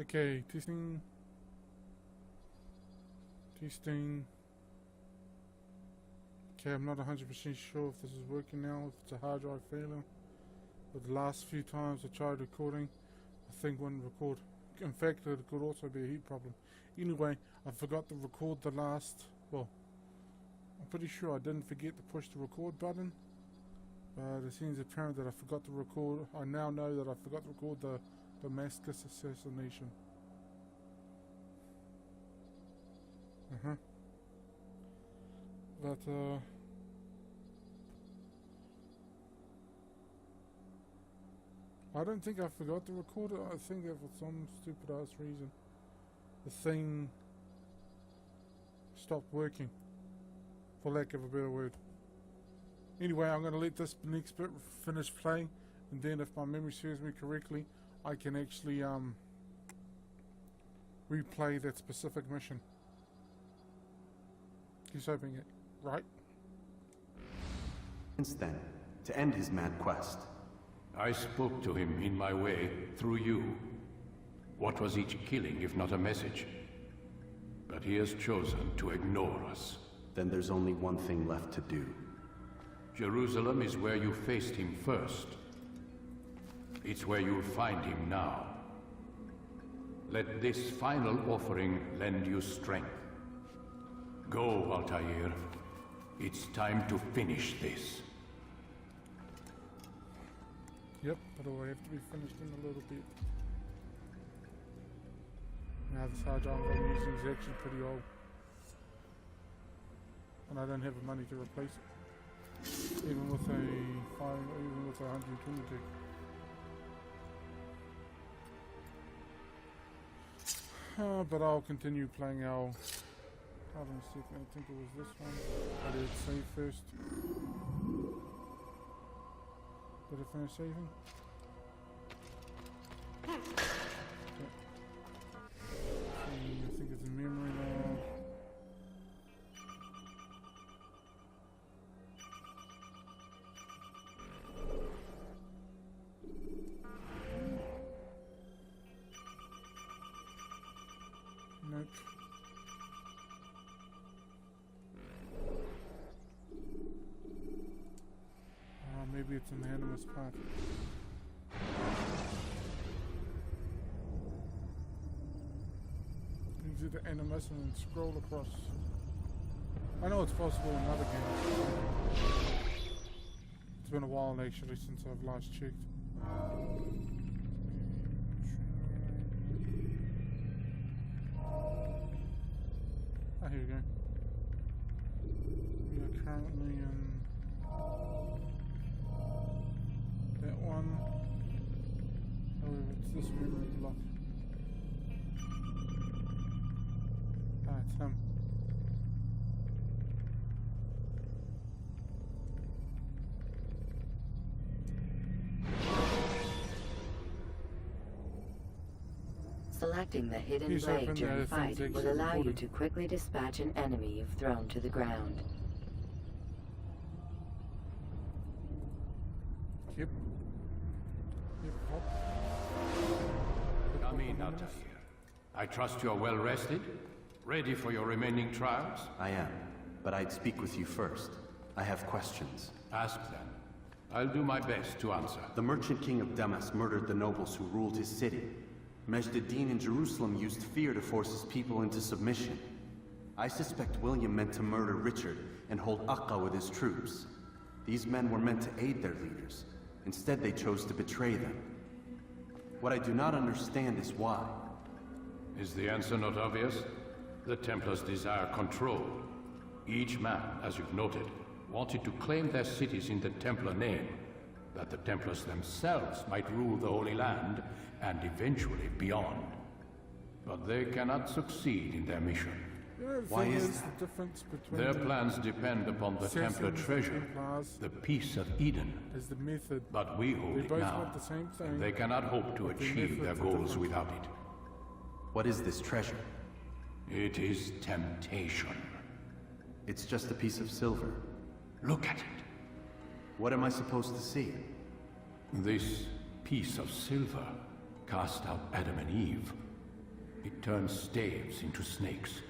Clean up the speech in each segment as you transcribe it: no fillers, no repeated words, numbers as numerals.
Okay, testing. Testing. Okay, I'm not 100% sure if this is working now, if it's a hard drive failing. But the last few times I tried recording, the thing wouldn't record. In fact, it could also be a heat problem. Anyway, I forgot to record the last... Well, I'm pretty sure I didn't forget to push the record button. But it seems apparent that I forgot to record... I now know that I forgot to record the Damascus assassination. But, I don't think I forgot to record it. I think that for some stupid ass reason, the thing stopped working, for lack of a better word. Anyway, I'm going to let this next bit finish playing, and then if my memory serves me correctly, I can actually replay that specific mission. He's hoping it, right? Since then, to end his mad quest. I spoke to him in my way, through you. What was each killing if not a message? But he has chosen to ignore us. Then there's only one thing left to do. Jerusalem is where you faced him first. It's where you'll find him now. Let this final offering lend you strength. Go, Altair. It's time to finish this. Yep, but it will have to be finished in a little bit. Now this hard drive I'm using is actually pretty old. And I don't have the money to replace it. Even with a 120 gig. But I'll continue playing our... Hold on a second, I think it was this one. I did save first. Did I finish saving? Okay. I think it's a memory log. Nope. Maybe it's an animus part. You do the animus and then scroll across. I know it's possible in other games. It's been a while actually since I've last checked. Ah, here we go. We are currently in that one. However, it's this memory block. Ah, it's him. Selecting the hidden He's blade open during there, fight things will actually allow you recording. to quickly dispatch an enemy you've thrown to the ground. Yep. Yep, hop. Come in, Altair. I trust you are well rested? Ready for your remaining trials? I am, but I'd speak with you first. I have questions. Ask them. I'll do my best to answer. The merchant king of Damas murdered the nobles who ruled his city. Majd-ad-Din in Jerusalem used fear to force his people into submission. I suspect William meant to murder Richard and hold Aqqa with his troops. These men were meant to aid their leaders. Instead, they chose to betray them. What I do not understand is why. Is the answer not obvious? The Templars desire control. Each man, as you've noted, wanted to claim their cities in the Templar name, that the Templars themselves might rule the Holy Land, and eventually beyond. But they cannot succeed in their mission. Why is the difference between Their plans depend upon the Templar treasure, the Peace of Eden. is the method. But we hold They it both now, want the same thing, and they cannot hope to but the achieve their methods are goals different. without it. What is this treasure? It is temptation. It's just a piece of silver. Look at it. What am I supposed to see? This piece of silver cast out Adam and Eve, It turned staves into snakes,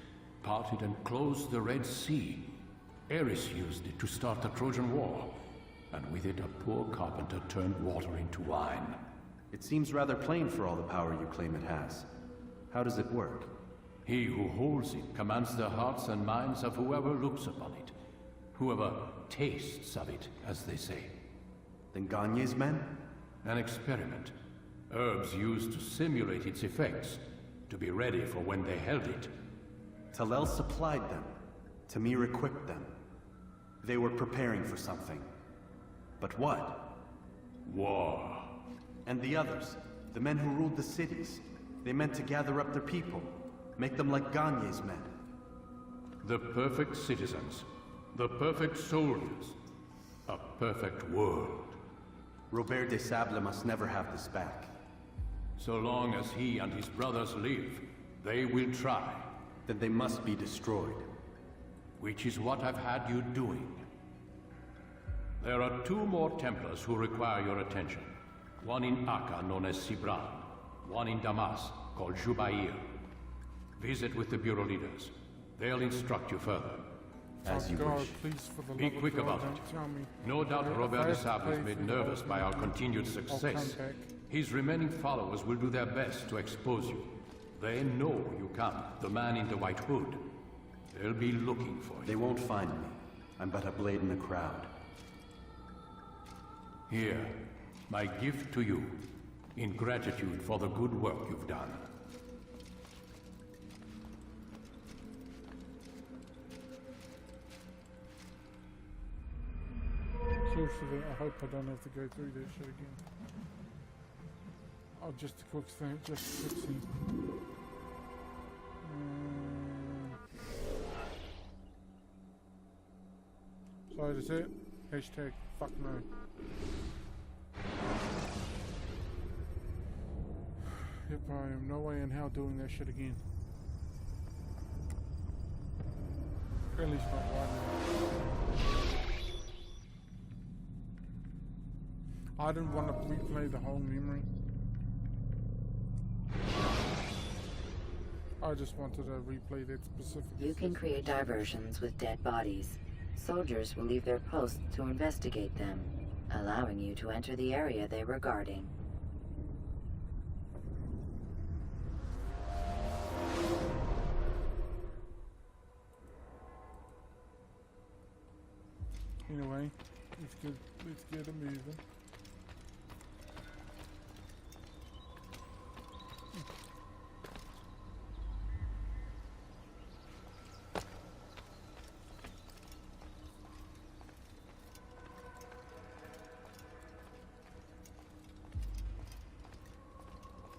parted and closed the Red Sea. Eris used it to start the Trojan War, and with it a poor carpenter turned water into wine. It seems rather plain for all the power you claim it has. How does it work? He who holds it commands the hearts and minds of whoever looks upon it. Whoever tastes of it, as they say. Then Gagne's men? An experiment. Herbs used to simulate its effects, to be ready for when they held it. Talel supplied them. Tamir equipped them. They were preparing for something. But what? War. And the others, the men who ruled the cities, they meant to gather up their people, make them like Gagne's men. The perfect citizens. The perfect soldiers. A perfect world. Robert de Sable must never have this back. So long as he and his brothers live, they will try. Then they must be destroyed. Which is what I've had you doing. There are 2 more Templars who require your attention. One in Akka, known as Sibran. One in Damas, called Jubair. Visit with the Bureau leaders. They'll instruct you further. As you God, wish. please, for the Be love of quick God, about don't it. tell me. No doubt If I Robert de have to Sable is pay made for the nervous by our whole continued thing, success. I'll come back. His remaining followers will do their best to expose you. They know you come, the man in the white hood. They'll be looking for They you. won't find me. I'm but a blade in the crowd. Here, my gift to you, in gratitude for the good work you've done. Seriously, I hope I don't have to go through that shit again. Oh, just a quick thing, just a quick thing. So that's it. Hashtag fuck no. Yep, I am no way in hell doing that shit again. At least not right now. I didn't want to replay the whole memory. I just wanted to replay that specific. You can create diversions with dead bodies. Soldiers will leave their posts to investigate them, allowing you to enter the area they were guarding. Anyway, let's get it moving.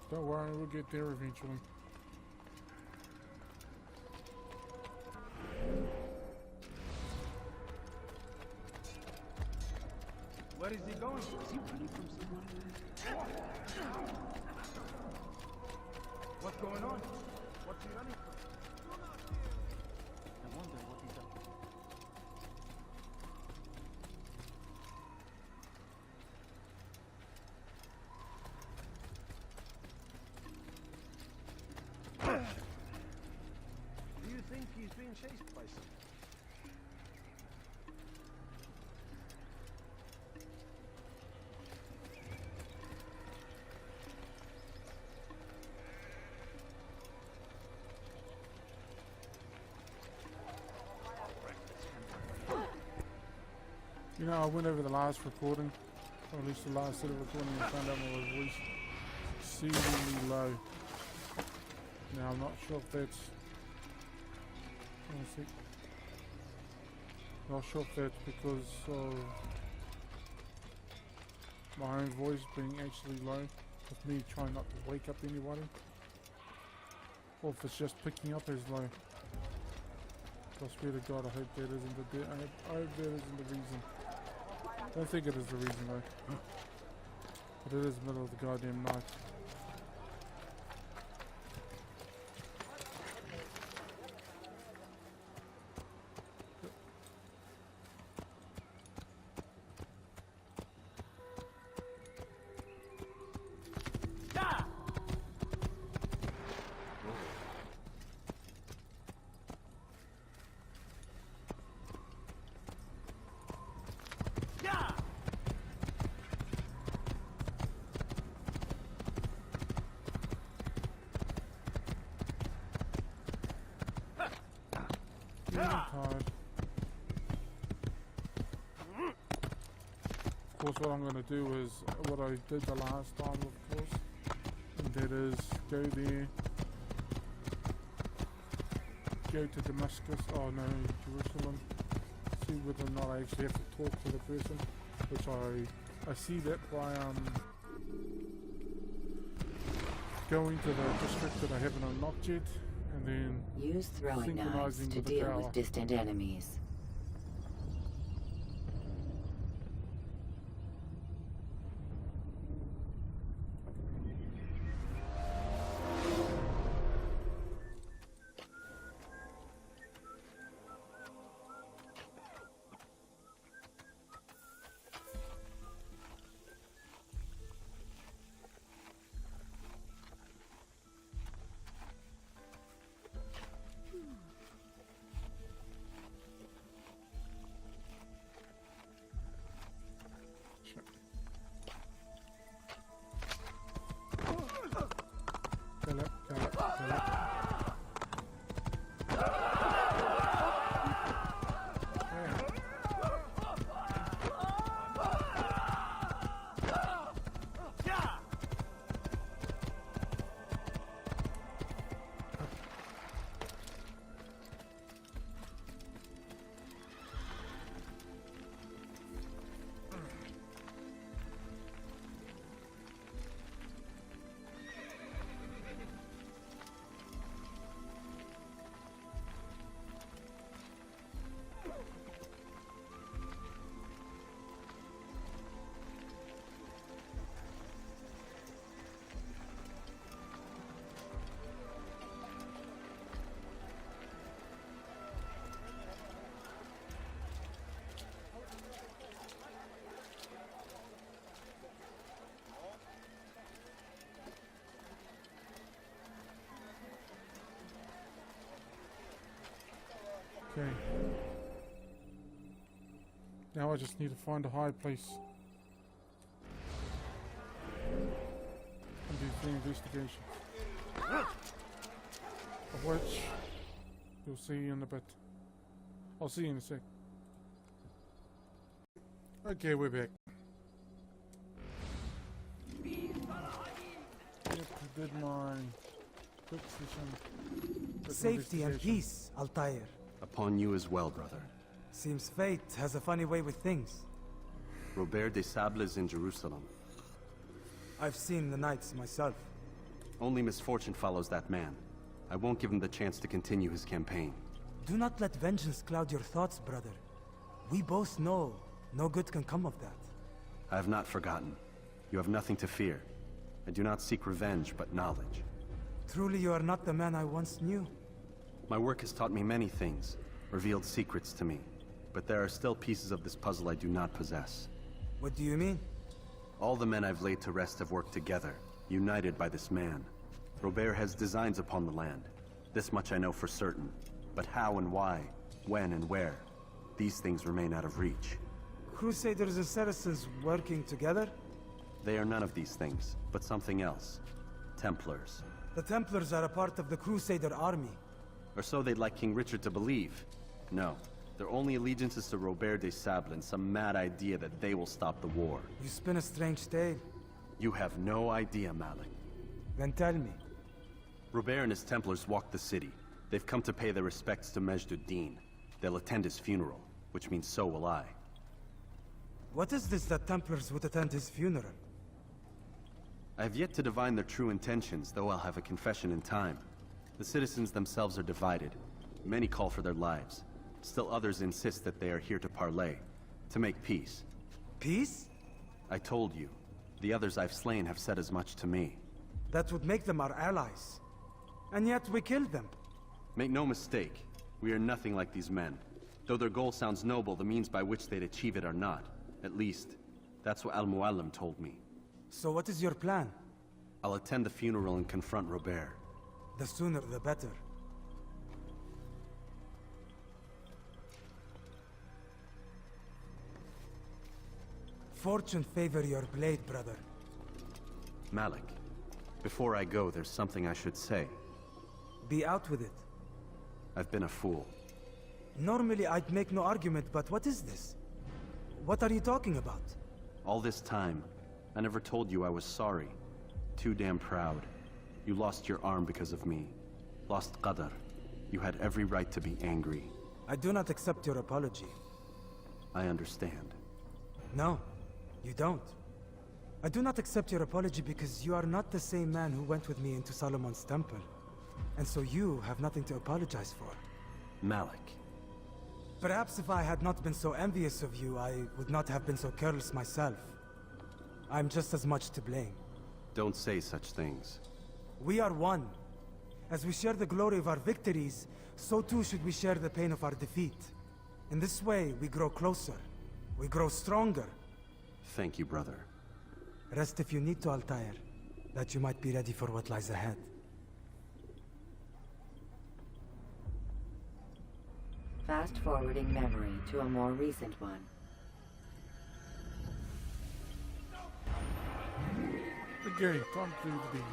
Don't worry, we'll get there eventually. Where is he going? Is he running from someone? What's going on? What's he running from? I wonder what he's up to. Do you think he's being chased by someone? You know, I went over the last recording, or at least the last set of recording, and found out my voice exceedingly low. Now, I'm not sure if that's... Not sure if that's because of my own voice being actually low, with me trying not to wake up anybody, or if it's just picking up as low. I swear to God, I hope that isn't the I hope that isn't the reason. I don't think it is the reason though. But it is the middle of the goddamn night. tired. Of course, what I'm going to do is what I did the last time, of course. And that is go there. Go to Damascus, oh no, Jerusalem. See whether or not I actually have to talk to the person. Which I see that by going to the district that I haven't unlocked yet, and then Use throwing knives synchronizing to with the deal tower. with distant enemies. Kill it, kill it, kill it. Okay. Now I just need to find a high place and do the investigation. Of which you'll see in a bit. I'll see you in a sec. Okay, we're back. Yep, I did my quick session. quick Safety and investigation. peace, Altair. Upon you as well, brother. Seems fate has a funny way with things. Robert de Sable is in Jerusalem. I've seen the Knights myself. Only misfortune follows that man. I won't give him the chance to continue his campaign. Do not let vengeance cloud your thoughts, brother. We both know no good can come of that. I have not forgotten. You have nothing to fear. I do not seek revenge, but knowledge. Truly you are not the man I once knew. My work has taught me many things, revealed secrets to me. But there are still pieces of this puzzle I do not possess. What do you mean? All the men I've laid to rest have worked together, united by this man. Robert has designs upon the land. This much I know for certain. But how and why, when and where, these things remain out of reach. Crusaders and Saracens working together? They are none of these things, but something else. Templars. The Templars are a part of the Crusader army. Or so they'd like King Richard to believe. No, their only allegiance is to Robert de Sable and some mad idea that they will stop the war. You spin a strange tale. You have no idea, Malik. Then tell me. Robert and his Templars walk the city. They've come to pay their respects to Majd ad-Din. They'll attend his funeral, which means so will I. What is this that Templars would attend his funeral? I have yet to divine their true intentions, though I'll have a confession in time. The citizens themselves are divided. Many call for their lives. Still others insist that they are here to parley, to make peace. Peace? I told you. The others I've slain have said as much to me. That would make them our allies. And yet we killed them. Make no mistake, we are nothing like these men. Though their goal sounds noble, the means by which they'd achieve it are not. At least, that's what Al-Mualim told me. So what is your plan? I'll attend the funeral and confront Robert. The sooner the better. Fortune favor your blade, brother. Malik, before I go, there's something I should say. Be out with it. I've been a fool. Normally I'd make no argument, but what is this? What are you talking about? All this time, I never told you I was sorry. Too damn proud. You lost your arm because of me. Lost Qadar. You had every right to be angry. I do not accept your apology. I understand. No, you don't. I do not accept your apology because you are not the same man who went with me into Solomon's temple. And so you have nothing to apologize for. Malik. Perhaps if I had not been so envious of you, I would not have been so careless myself. I'm just as much to blame. Don't say such things. We are one. As we share the glory of our victories, so too should we share the pain of our defeat. In this way, we grow closer. We grow stronger. Thank you, brother. Rest if you need to, Altair, that you might be ready for what lies ahead. Fast-forwarding memory to a more recent one. The game, come do the deed.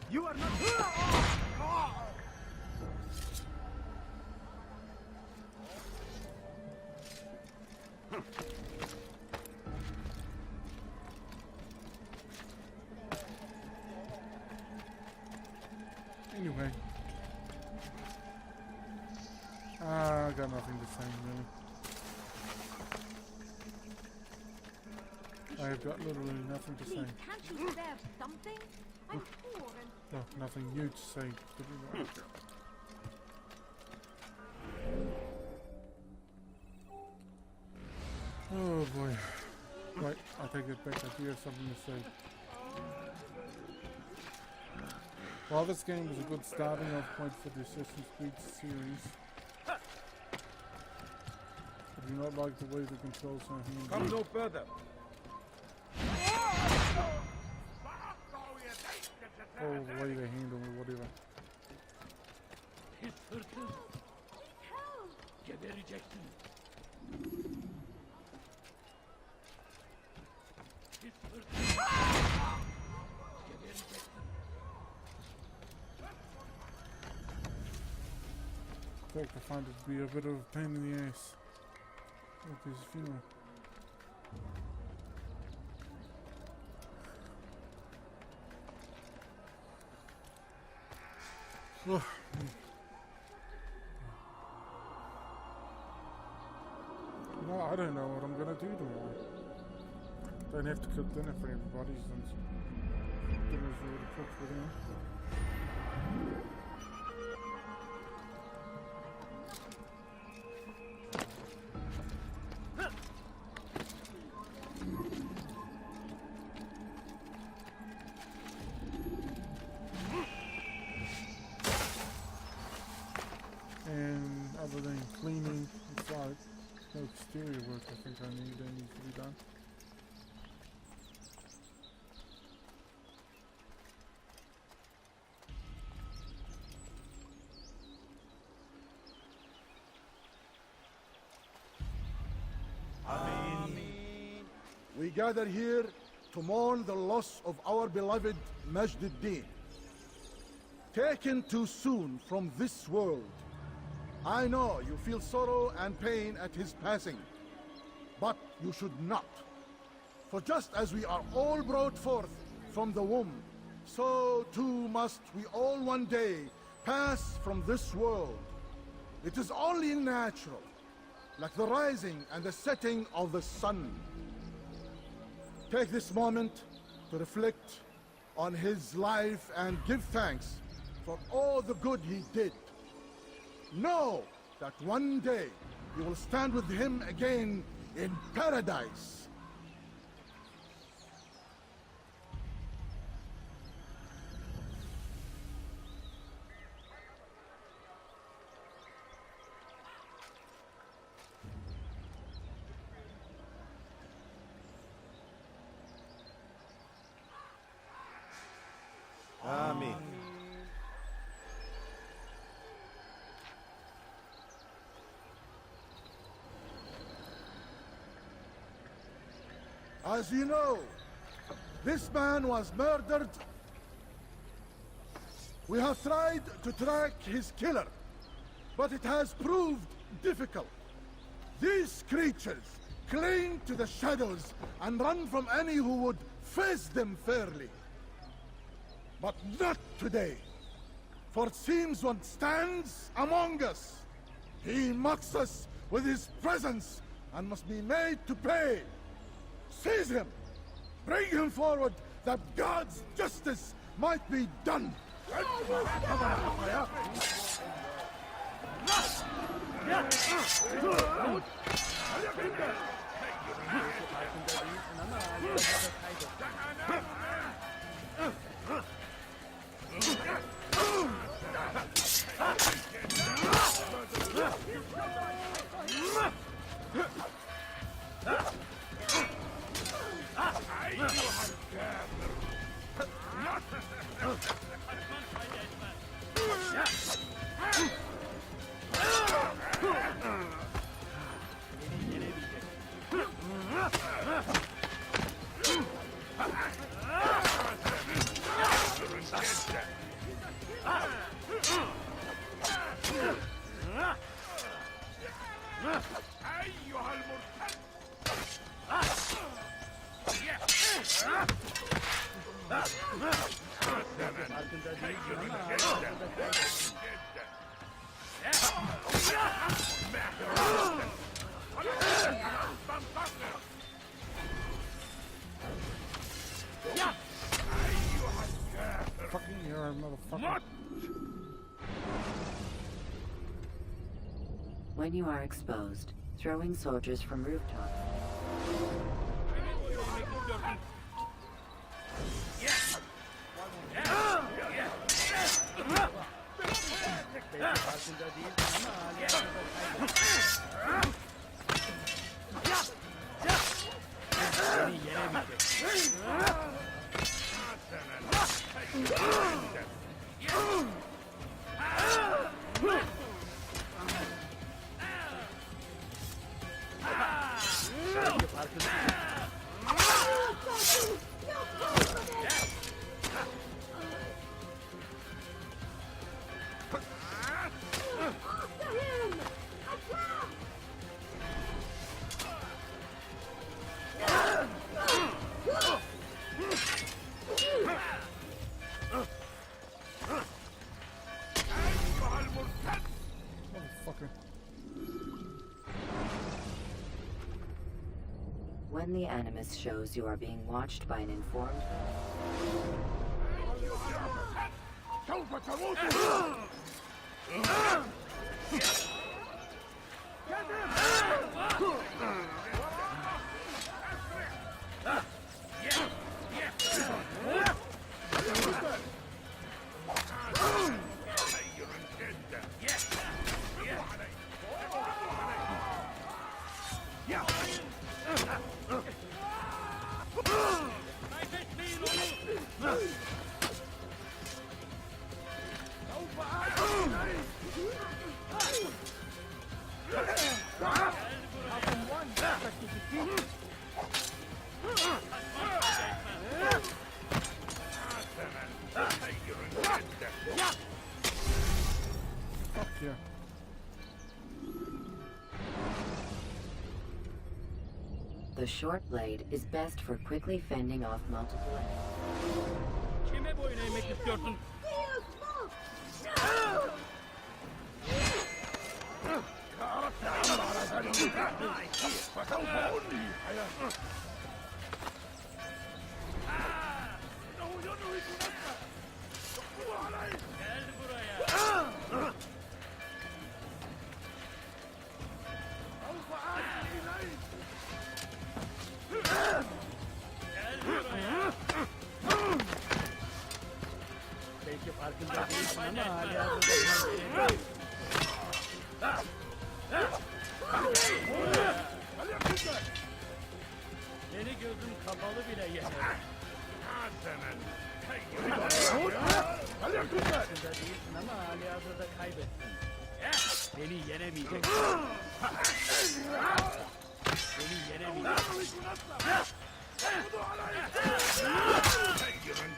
You are not. Anyway. I got nothing to say, really. I have got literally nothing to say. Please, can't you serve something? I'm poor and No, nothing new to say. Oh boy. Right, I take it back. I do have something to say. While this game is a good starting off point for the Assassin's Creed series, I do not like the way the controls are handled. Come no further. Or the way they handle or whatever. In fact, I find it to be a bit of a pain in the ass with this funeral. Oh. No, I don't know what I'm gonna do tomorrow. Don't have to cook dinner for everybody since dinner's already cooked for them. And other than cleaning inside, no exterior work I think that needs to be done. We gather here to mourn the loss of our beloved Majd ad-Din. Taken too soon from this world. I know you feel sorrow and pain at his passing, but you should not. For just as we are all brought forth from the womb, so too must we all one day pass from this world. It is only natural, like the rising and the setting of the sun. Take this moment to reflect on his life and give thanks for all the good he did. Know that one day you will stand with him again in paradise. As you know, this man was murdered. We have tried to track his killer, but it has proved difficult. These creatures cling to the shadows and run from any who would face them fairly. But not today, for it seems one stands among us. He mocks us with his presence and must be made to pay. Seize him! Bring him forward that God's justice might be done! Fucking here, motherfucker. When you are exposed, throwing soldiers from rooftops. Motherfucker. When the Animus shows you are being watched by an informed Fuck yeah. The short blade is best for quickly fending off multiple enemies. Kime boyun eğmek istiyorsun? Belki farkında değilsin ama hala hazırda Seni gözüm kapalı bile yeter. Farkında değilsin ama hali hazırda kaybettin. Beni yenemeyeceksin. Beni yenemeyeceksin. Gel buraya. Seni gözüm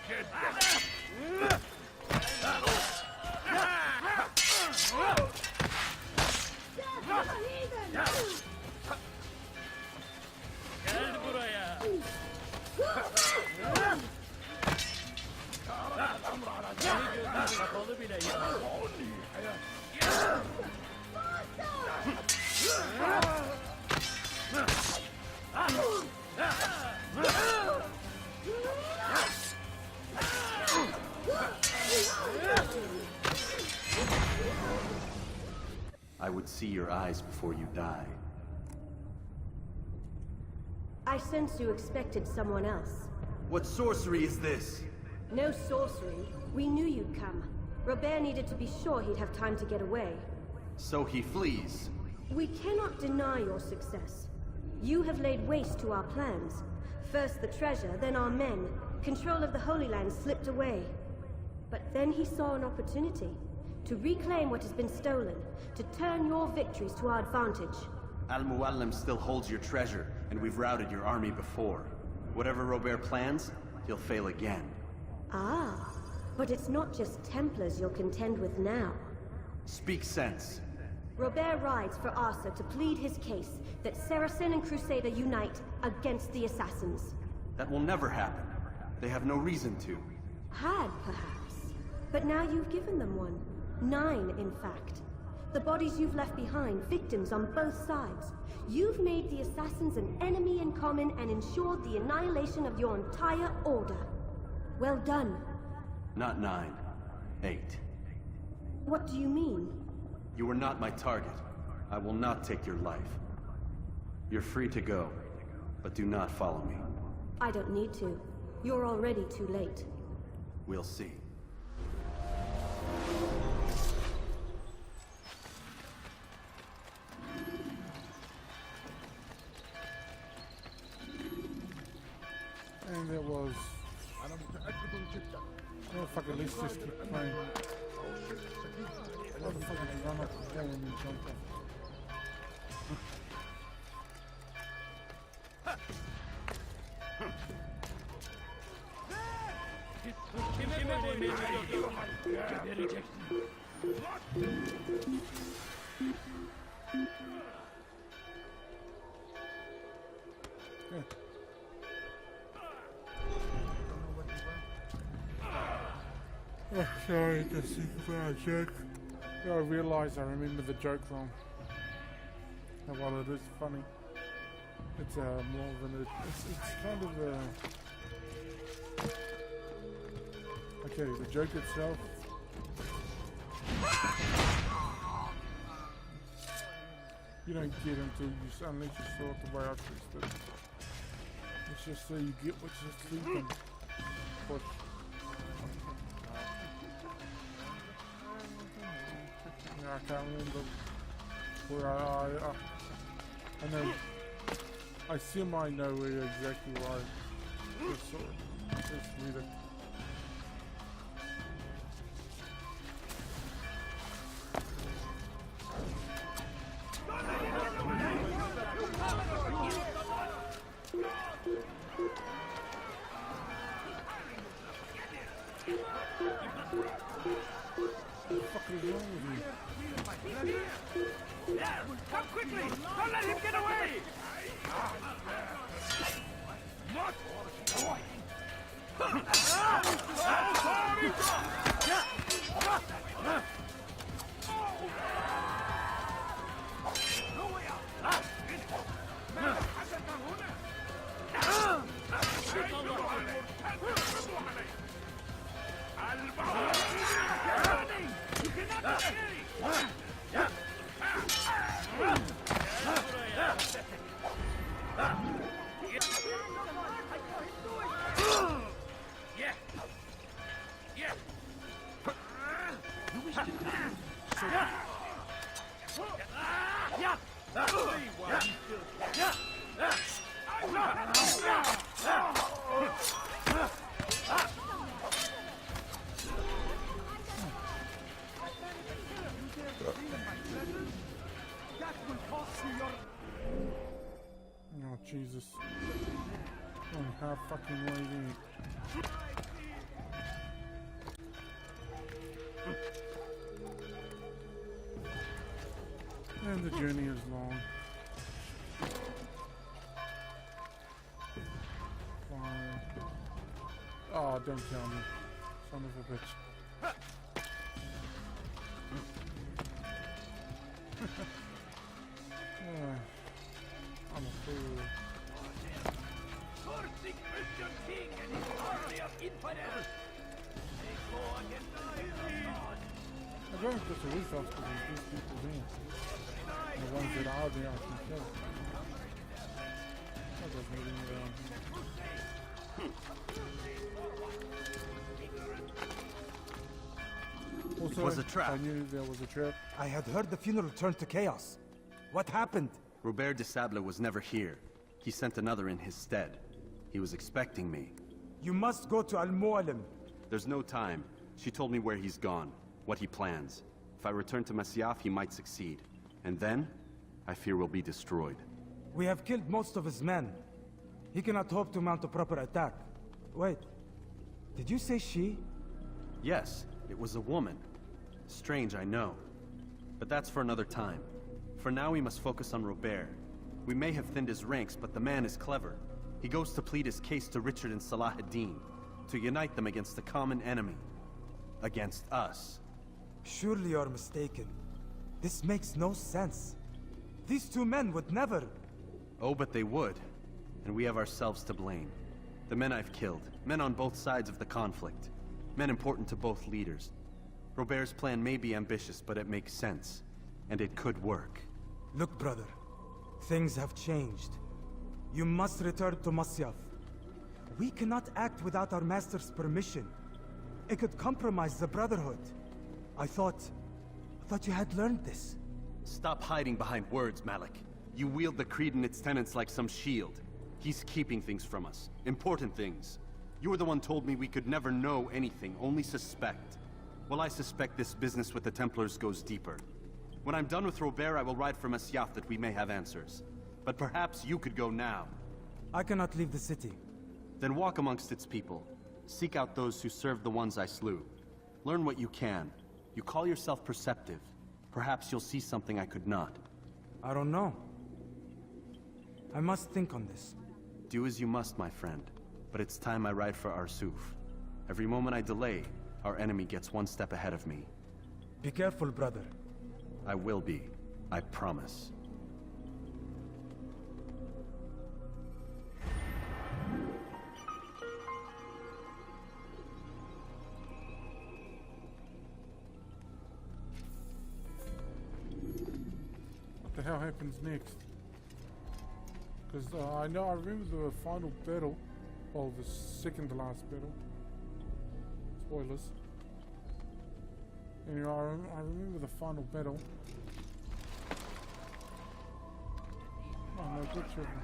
kapalı bile ya. I would see your eyes before you die. I sense you expected someone else. What sorcery is this? No sorcery. We knew you'd come. Robert needed to be sure he'd have time to get away. So he flees. We cannot deny your success. You have laid waste to our plans. First the treasure, then our men. Control of the Holy Land slipped away. But then he saw an opportunity to reclaim what has been stolen, to turn your victories to our advantage. Al-Mualim still holds your treasure, and we've routed your army before. Whatever Robert plans, he'll fail again. Ah, but it's not just Templars you'll contend with now. Speak sense. Robert rides for Arsa to plead his case that Saracen and Crusader unite against the Assassins. That will never happen. They have no reason to. Had, perhaps. But now you've given them one. 9, in fact. The bodies you've left behind, victims on both sides. You've made the Assassins an enemy in common and ensured the annihilation of your entire order. Well done. Not 9. 8. What do you mean? You are not my target. I will not take your life. You're free to go, but do not follow me. I don't need to. You're already too late. We'll see. And it was... Oh fuck, at least just keep playing. Motherfuckers run up the wall and then jump Kime böyle ediyorsun? Gebereceksin. Oh, sorry, just think about a joke. I realised I remember the joke wrong. And while it is funny, it's more than it's kind of okay, the joke itself. You don't get until unless you saw it the way I fixed it. It's just so you get what you're sleeping. Push. Yeah, I can't remember where I know. I semi know where exactly where I just saw it. Just read it. What the fuck is wrong with you? Come quickly! Don't let him get away! Oh Jesus. fucking way there. And the journey is long. Fine. Oh, don't kill me. Son of a bitch. I'm a fool. I don't think it's a resource because there's these people in. And the ones that are there I can kill. That doesn't really around here. Also, It was a trap. I knew there was a trap. I had heard the funeral turned to chaos. What happened? Robert de Sable was never here. He sent another in his stead. He was expecting me. You must go to Al-Mu'alim. There's no time. She told me where he's gone, what he plans. If I return to Masyaf, he might succeed. And then, I fear we'll be destroyed. We have killed most of his men. He cannot hope to mount a proper attack. Wait, did you say she? Yes, it was a woman. Strange, I know. But that's for another time. For now, we must focus on Robert. We may have thinned his ranks, but the man is clever. He goes to plead his case to Richard and Salah ad-Din, to unite them against the common enemy. Against us. Surely you're mistaken. This makes no sense. These two men would never... Oh, but they would. And we have ourselves to blame. The men I've killed, men on both sides of the conflict. Men important to both leaders. Robert's plan may be ambitious, but it makes sense. And it could work. Look, brother. Things have changed. You must return to Masyaf. We cannot act without our master's permission. It could compromise the Brotherhood. I thought you had learned this. Stop hiding behind words, Malik. You wield the creed and its tenets like some shield. He's keeping things from us. Important things. You were the one told me we could never know anything, only suspect. Well, I suspect this business with the Templars goes deeper. When I'm done with Robert, I will ride for Masyaf that we may have answers. But perhaps you could go now. I cannot leave the city. Then walk amongst its people. Seek out those who served the ones I slew. Learn what you can. You call yourself perceptive. Perhaps you'll see something I could not. I don't know. I must think on this. Do as you must, my friend. But it's time I ride for Arsuf. Every moment I delay, our enemy gets one step ahead of me. Be careful, brother. I will be. I promise. What the hell happens next? Because I remember the final battle, well, the second to last battle. Spoilers. Anyway, I remember the final battle. Oh no, good children.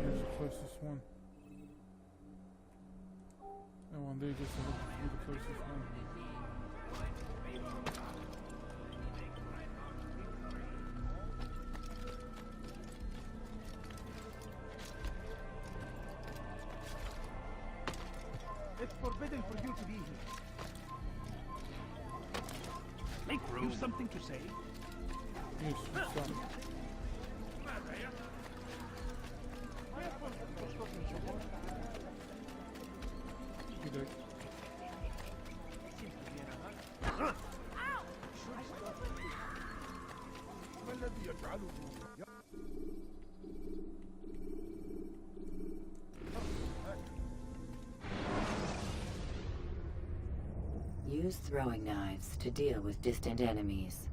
Here's the closest one. That one there just happens to be the closest one. It's forbidden for you to be here. Make room. You've something to say? Yes, what's up? Good day. Use throwing knives to deal with distant enemies.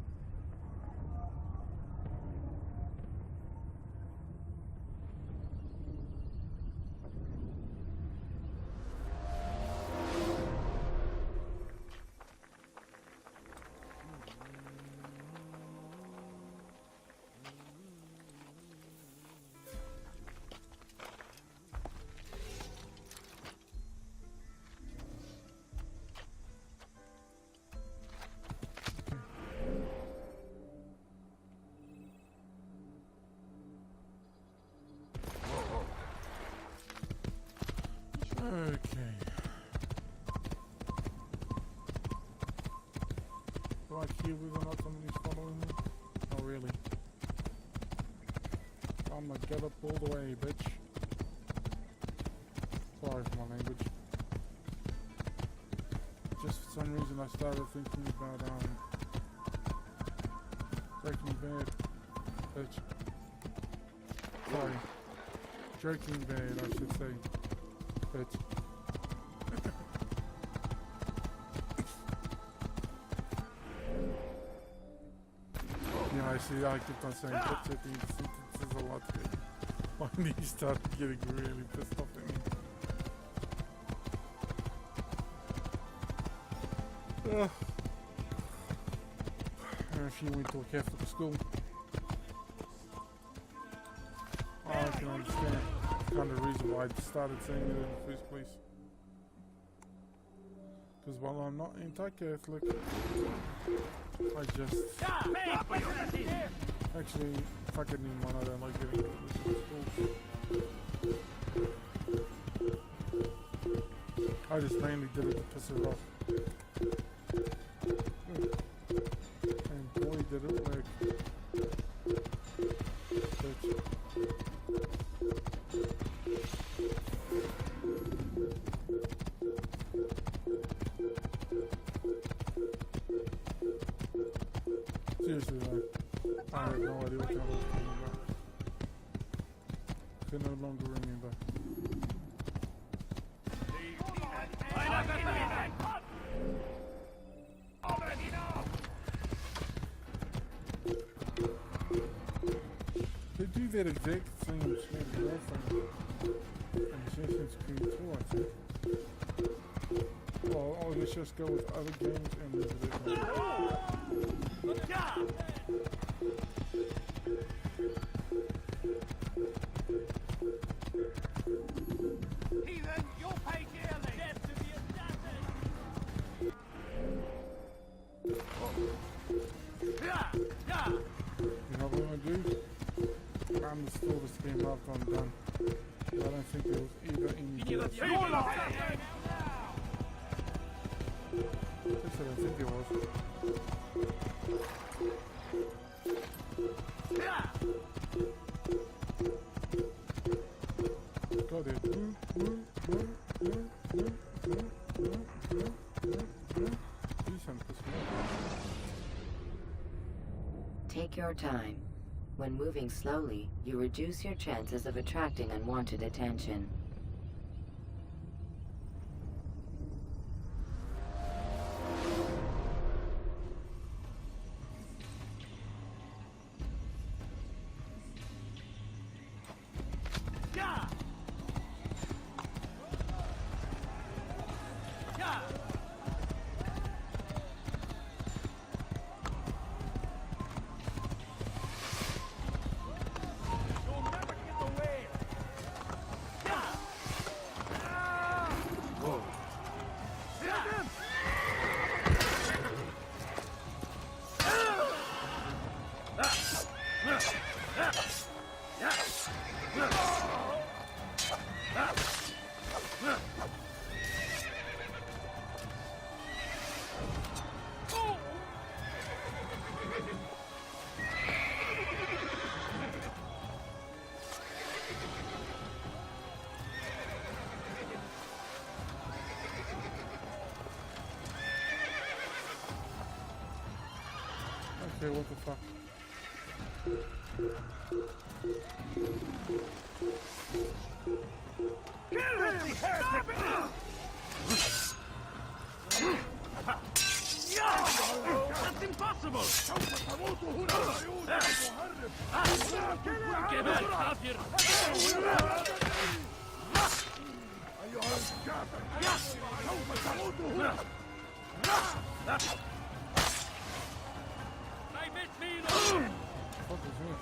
Okay. Right here whether or not somebody's following me. Oh really? I'm gonna get up all the way, bitch. Sorry for my language. Just for some reason I started thinking about Breaking Bad. Bitch. Sorry. Joking Bad, I should say. Bitch. Yeah, I see. I kept on saying bitch at the end of sentences a lot. My knees started getting really pissed off at me. She went to a Catholic school. I can understand kind of the reason why I started saying it in the first place. Because while I'm not anti-Catholic, I just actually fucking need one. I don't like getting religious schools. I just mainly did it to piss her off. And boy, did it work. Bitch. Seriously though, I have no idea what the hell I was talking about. Can no longer remember. They do that exact same shit girlfriend in Assassin's Creed 2, I think. Well, let's just go with other games and move it on. Heathen, you'll pay dearly! Death to the assassin! You know what I'm gonna do? I'm gonna store this game after I'm done. I don't think there was ever any deaths. Yes, I don't think there was. Go there. Take your time. When moving slowly, you reduce your chances of attracting unwanted attention. Okay, what the fuck? That's impossible! Give it, kafir! What is this?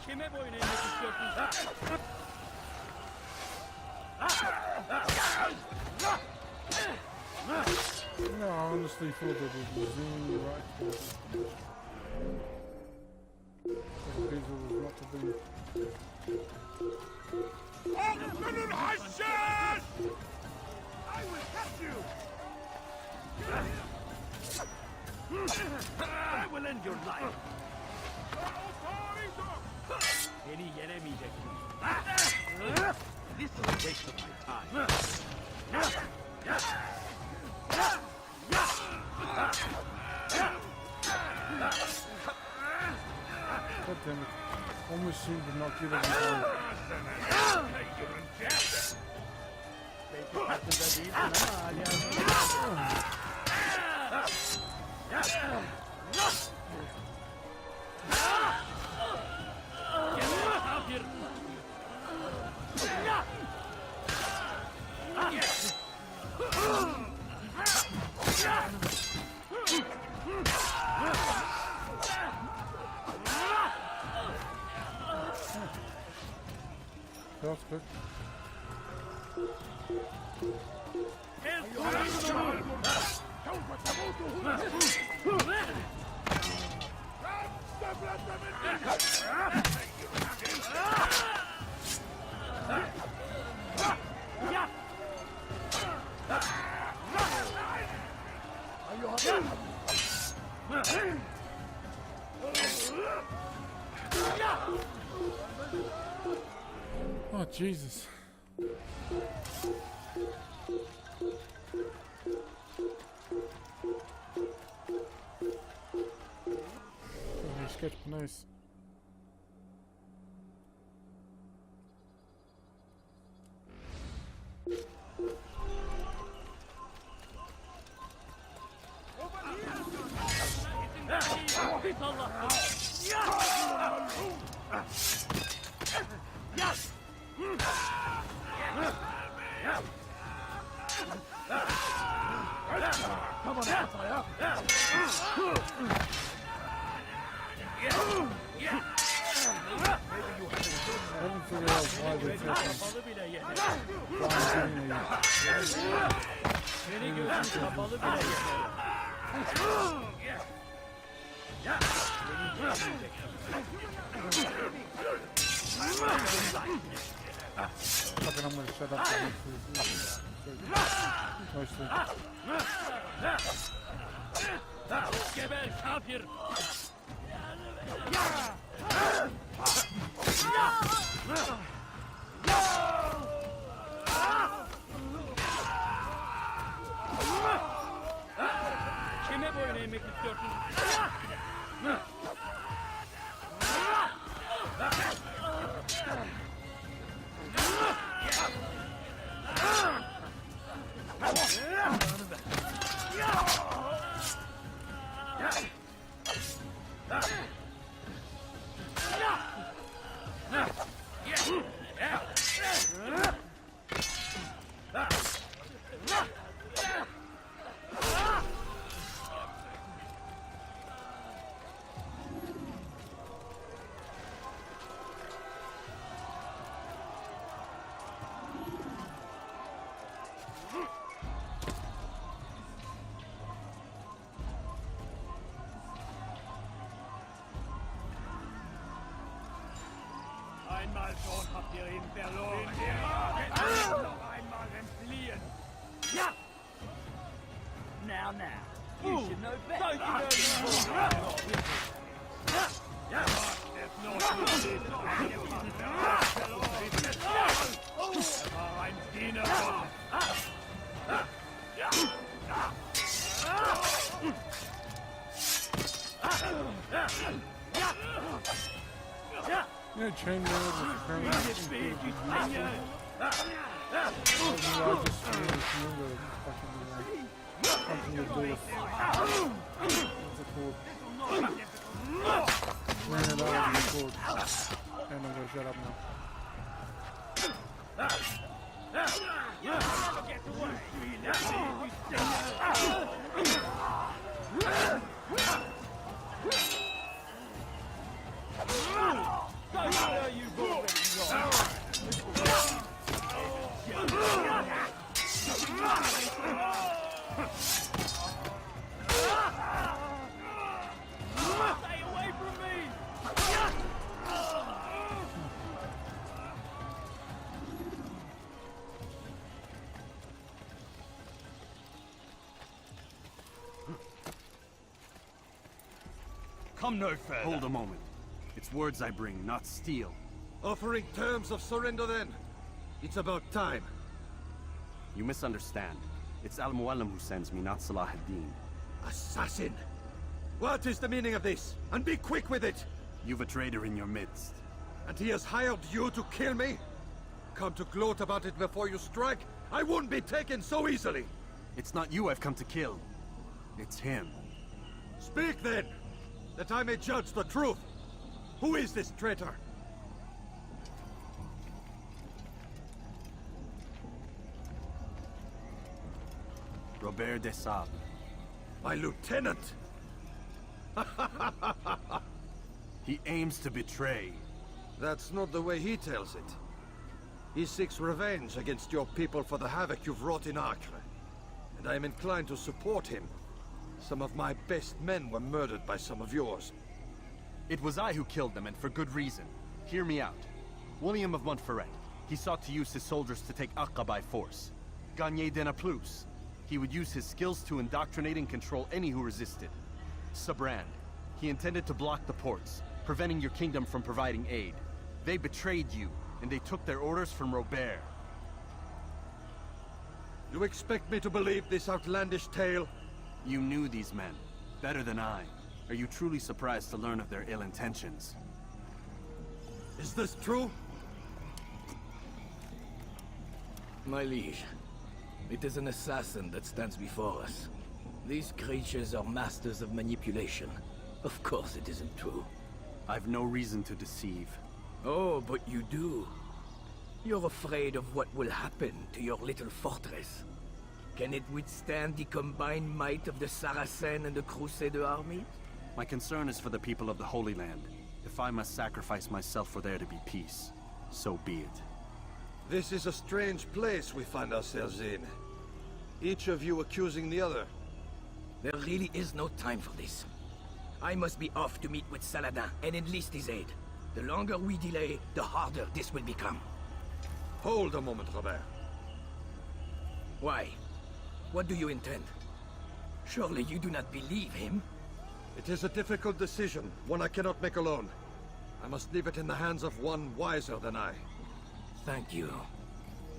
Kime boyun eğmek istiyorsun? No, I honestly thought that it was really right. But the diesel was not to be. I will catch you! I will end your life! Beni yenemeyeceksin. This is a waste of my time. God damn it. Almost seemed to not give it time. Belki farkında değilsin ama hala... That's good. Oh, Jesus. Oh, sketch, nice. Kapalı bile yeter. Seni gözüm kapalı bile yeter. Fucking, I'm gonna shut up. Mostly. Geber kafir. Kime boyun eğmek istiyorsun? Einmal schon habt ihr ihn verloren. Noch einmal entfliehen. Ja! Now, you should know better. War ein Diener. Yeah, chainmail was apparently I just really remember fucking the door. What's it called? Ran it out of the cord. And I'm gonna shut up now. Come no further. Hold a moment. It's words I bring, not steel. Offering terms of surrender then. It's about time. You misunderstand. It's Al-Mualim who sends me, not Salah ad-Din. Assassin! What is the meaning of this? And be quick with it! You've a traitor in your midst. And he has hired you to kill me? Come to gloat about it before you strike? I won't be taken so easily! It's not you I've come to kill. It's him. Speak then! That I may judge the truth! Who is this traitor? Robert de Sable. My lieutenant! He aims to betray. That's not the way he tells it. He seeks revenge against your people for the havoc you've wrought in Acre. And I am inclined to support him. Some of my best men were murdered by some of yours. It was I who killed them, and for good reason. Hear me out. William of Montferrat. He sought to use his soldiers to take Acre by force. Gagné de Naplouse. He would use his skills to indoctrinate and control any who resisted. Sabrand. He intended to block the ports, preventing your kingdom from providing aid. They betrayed you, and they took their orders from Robert. You expect me to believe this outlandish tale? You knew these men, better than I. Are you truly surprised to learn of their ill intentions? Is this true? My liege, it is an assassin that stands before us. These creatures are masters of manipulation. Of course it isn't true. I've no reason to deceive. Oh, but you do. You're afraid of what will happen to your little fortress. Can it withstand the combined might of the Saracen and the Crusader army? My concern is for the people of the Holy Land. If I must sacrifice myself for there to be peace, so be it. This is a strange place we find ourselves in. Each of you accusing the other. There really is no time for this. I must be off to meet with Saladin and enlist his aid. The longer we delay, the harder this will become. Hold a moment, Robert. Why? What do you intend? Surely you do not believe him? It is a difficult decision, one I cannot make alone. I must leave it in the hands of one wiser than I. Thank you.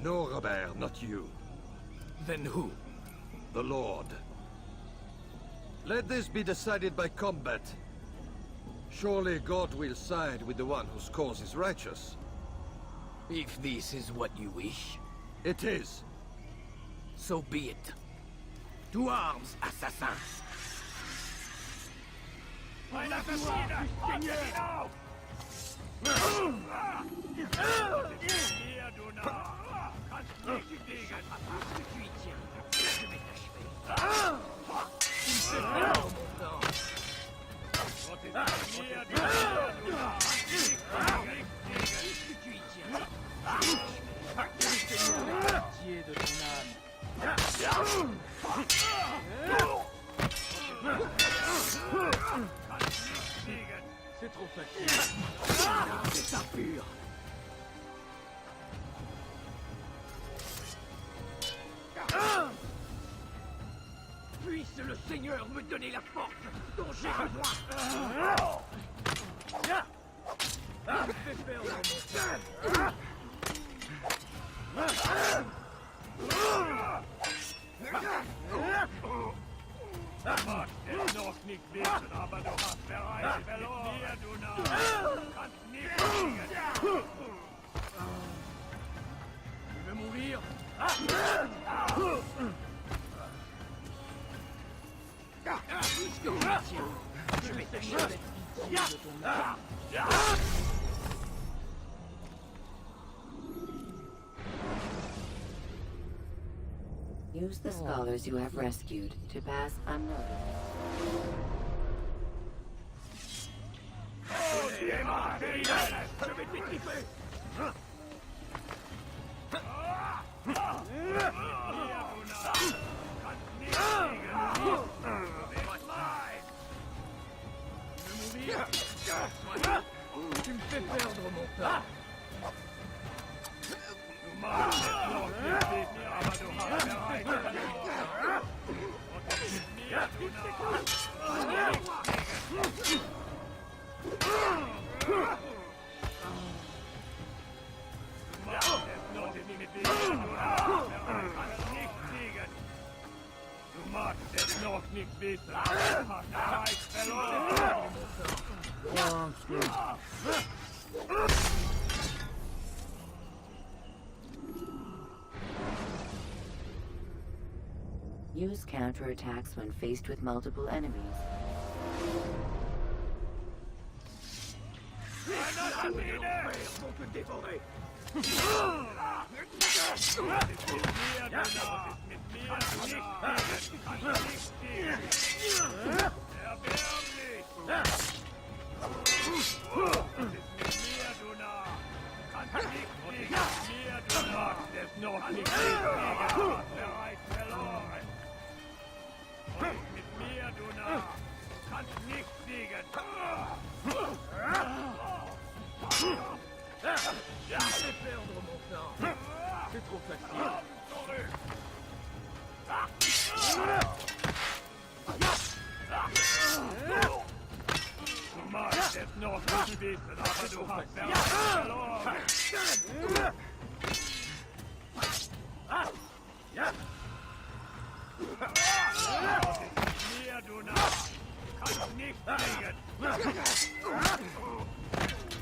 No, Robert, not you. Then who? The Lord. Let this be decided by combat. Surely God will side with the one whose cause is righteous. If this is what you wish, It is. so be it. To arms, assassins! Ein Assassiner! Genau! Hier, du Narr! Kannst nicht liegen! Je vais t'achever. Tu me fais peur, mon temps. Hier, du Narr! Qu'est-ce que tu y tiens? Pitié de ton âme! C'est trop facile! C'est ça pur! Puisse le Seigneur me donner la force dont j'ai besoin! Fais perdre mon temps! Mag es noch nicht wissen, aber du hast bereits verloren. Mir, du Narr! Kannst nicht liegen! Tu veux mourir? Puisque vous y tiens, je vais t'achever. Pitié de ton âme. Use the scholars you have rescued to pass unnoticed. Je vais t'étriper! Tu me fais perdre mon temps! Good. Use counterattacks when faced with multiple enemies.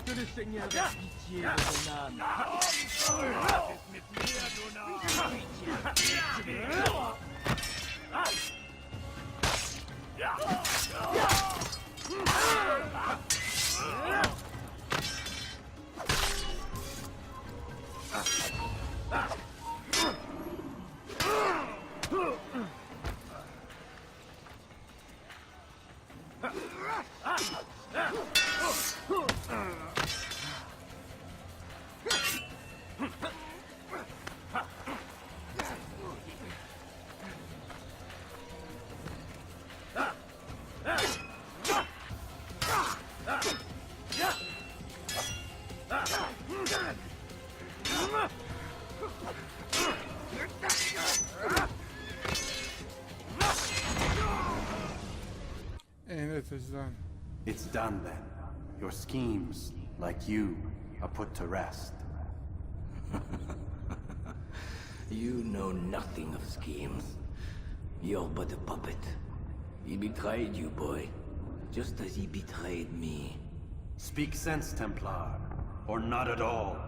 Que le Seigneur ait pitié de mon âme. And it is done. It's done then. Your schemes, like you, are put to rest. You know nothing of schemes. You're but a puppet. He betrayed you, boy. Just as he betrayed me. Speak sense, Templar. Or not at all.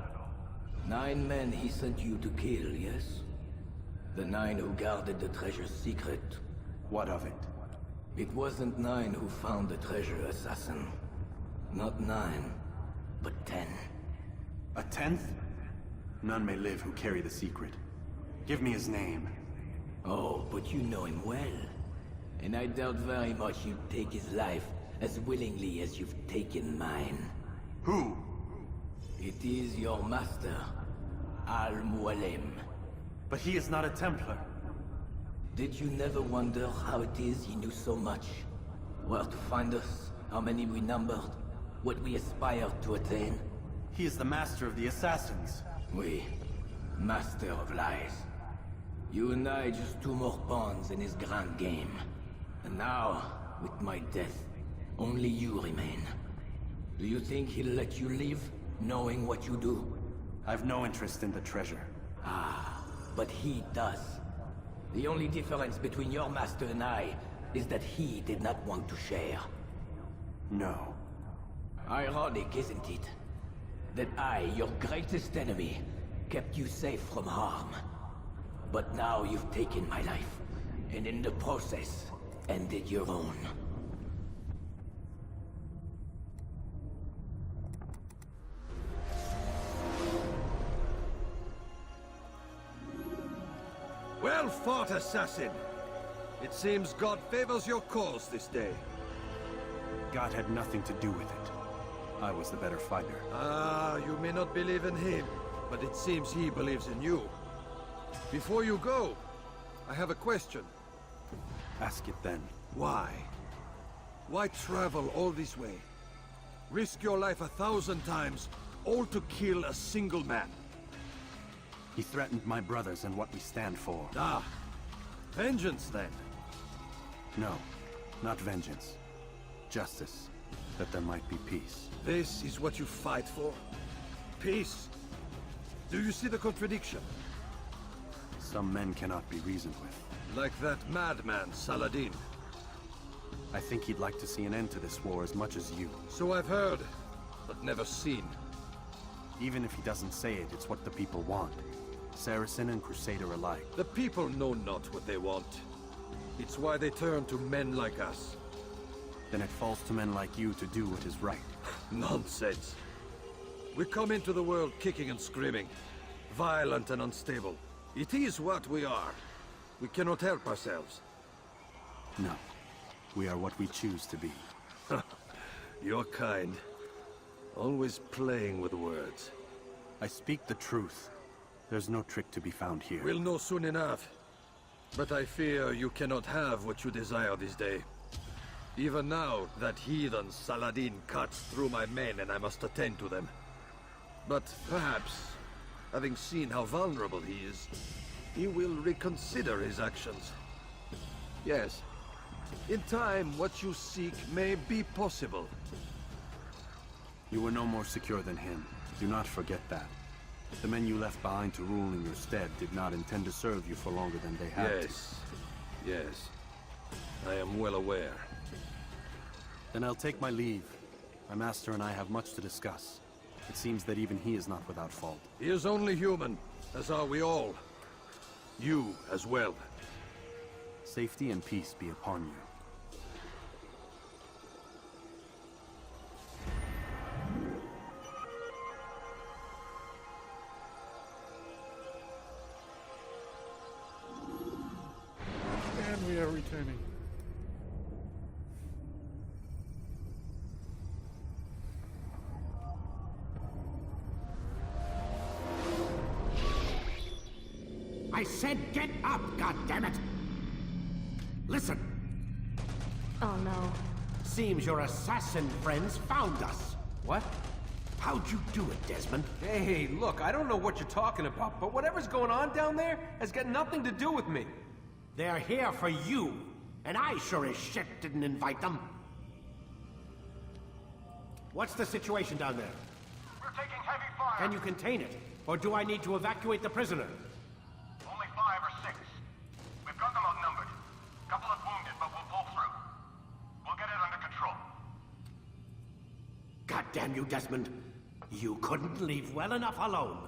9 men he sent you to kill, yes? The 9 who guarded the treasure's secret. What of it? It wasn't 9 who found the treasure, assassin. Not 9, but 10. A 10th? None may live who carry the secret. Give me his name. Oh, but you know him well. And I doubt very much you'd take his life as willingly as you've taken mine. Who? It is your master, Al-Mualim. But he is not a Templar. Did you never wonder how it is he knew so much? Where to find us, how many we numbered, what we aspired to attain? He is the master of the assassins. Oui, master of lies. You and I just 2 more pawns in his grand game. And now, with my death, only you remain. Do you think he'll let you live, knowing what you do? I've no interest in the treasure. Ah, but he does. The only difference between your master and I is that he did not want to share. No. Ironic, isn't it? That I, your greatest enemy, kept you safe from harm. But now you've taken my life, and in the process, ended your own. Well fought, assassin! It seems God favors your cause this day. God had nothing to do with it. I was the better fighter. Ah, you may not believe in him, but it seems he believes in you. Before you go, I have a question. Ask it then. Why? Why travel all this way? Risk your life 1,000 times, all to kill a single man. He threatened my brothers and what we stand for. Ah, vengeance then. No, not vengeance. Justice, that there might be peace. This is what you fight for? Peace? Do you see the contradiction? Some men cannot be reasoned with. Like that madman, Saladin. I think he'd like to see an end to this war as much as you. So I've heard. but never seen. Even if he doesn't say it, it's what the people want. Saracen and Crusader alike. The people know not what they want. It's why they turn to men like us. Then it falls to men like you to do what is right. Nonsense. We come into the world kicking and screaming, violent and unstable. It is what we are. We cannot help ourselves. No. We are what we choose to be. You're kind. Always playing with words. I speak the truth. There's no trick to be found here. We'll know soon enough. But I fear you cannot have what you desire this day. Even now, that heathen Saladin cuts through my men and I must attend to them. But perhaps, having seen how vulnerable he is, he will reconsider his actions. Yes. In time, what you seek may be possible. You were no more secure than him. Do not forget that. The men you left behind to rule in your stead did not intend to serve you for longer than they had to. Yes. I am well aware. Then I'll take my leave. My master and I have much to discuss. It seems that even he is not without fault. He is only human, as are we all. You as well. Safety and peace be upon you. And we are returning. I said get up, goddammit! Listen! Oh no. Seems your assassin friends found us. What? How'd you do it, Desmond? Hey, look, I don't know what you're talking about, but whatever's going on down there has got nothing to do with me. They're here for you, and I sure as shit didn't invite them. What's the situation down there? We're taking heavy fire. Can you contain it? Or do I need to evacuate the prisoner? Only 5 or 6. We've got them outnumbered. Couple of wounded, but we'll pull through. We'll get it under control. God damn you, Desmond. You couldn't leave well enough alone.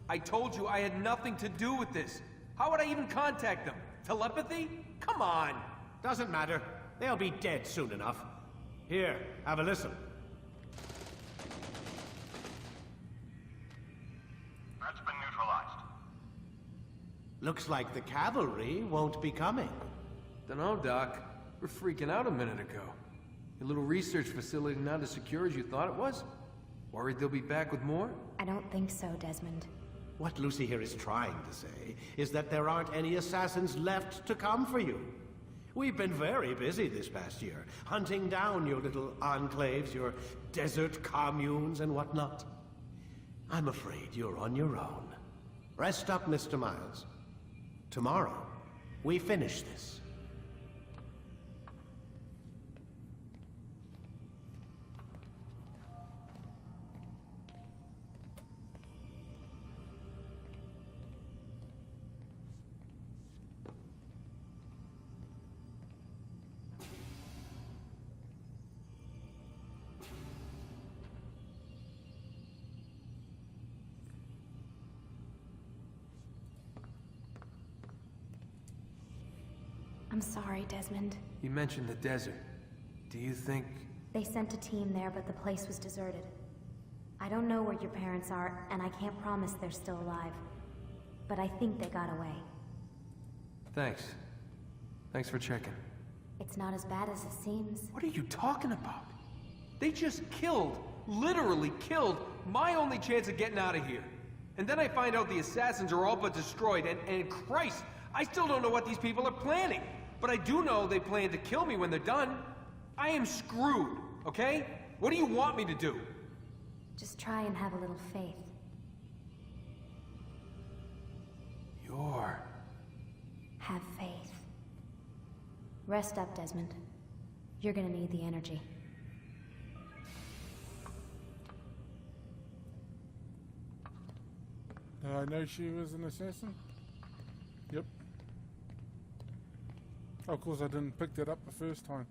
I told you I had nothing to do with this. How would I even contact them? Telepathy? Come on! Doesn't matter. They'll be dead soon enough. Here, have a listen. That's been neutralized. Looks like the cavalry won't be coming. Dunno, Doc. We're freaking out a minute ago. Your little research facility not as secure as you thought it was? Worried they'll be back with more? I don't think so, Desmond. What Lucy here is trying to say is that there aren't any assassins left to come for you. We've been very busy this past year, hunting down your little enclaves, your desert communes and whatnot. I'm afraid you're on your own. Rest up, Mr. Miles. Tomorrow, we finish this. I'm sorry, Desmond. You mentioned the desert. Do you think... They sent a team there, but the place was deserted. I don't know where your parents are, and I can't promise they're still alive. But I think they got away. Thanks. Thanks for checking. It's not as bad as it seems. What are you talking about? They just killed, literally killed, my only chance of getting out of here. And then I find out the assassins are all but destroyed, and Christ, I still don't know what these people are planning. But I do know they plan to kill me when they're done. I am screwed, okay? What do you want me to do? Just try and have a little faith. Have faith. Rest up, Desmond. You're gonna need the energy. I know she was an assassin? Yep. Of course I didn't pick that up the first time.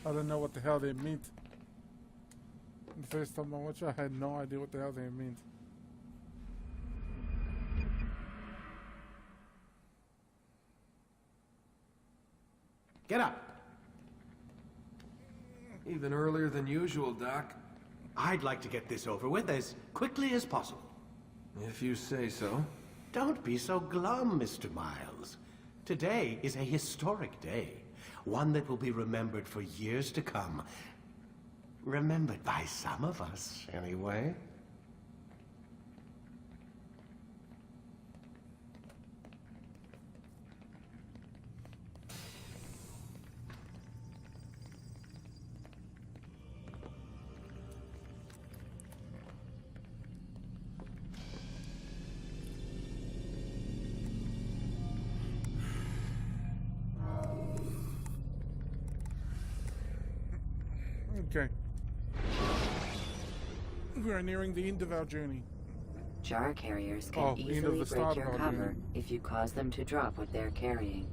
I don't know what the hell they meant. The first time I watched it, I had no idea what the hell they meant. Get up. Even earlier than usual, Doc. I'd like to get this over with as quickly as possible. If you say so. Don't be so glum, Mr. Miles. Today is a historic day. One that will be remembered for years to come. Remembered by some of us, anyway. Okay. We are nearing the end of our journey. Jar carriers can end of easily the break start your of our cover journey. if you cause them to drop what they're carrying.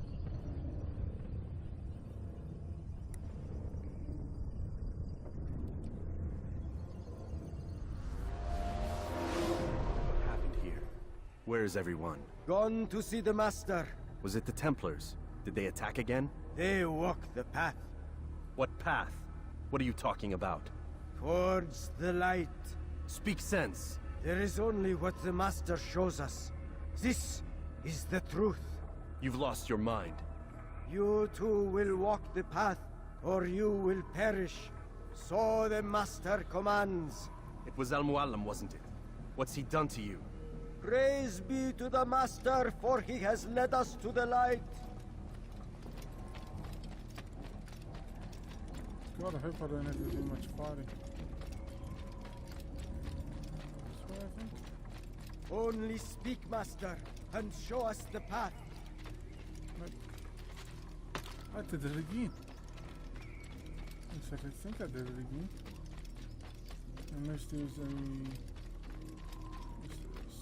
What happened here? Where is everyone? Gone to see the Master. Was it the Templars? Did they attack again? They walk the path. What path? What are you talking about? Towards the light. Speak sense. There is only what the Master shows us. This is the truth. You've lost your mind. You too will walk the path, or you will perish. So the Master commands. It was Al-Mualim, wasn't it? What's he done to you? Praise be to the Master, for he has led us to the light. God, I hope I don't have to do much fighting. This way, I think? Only speak, Master, and show us the path. I did it again. In fact, I think I did it again. Unless there's any... what's this?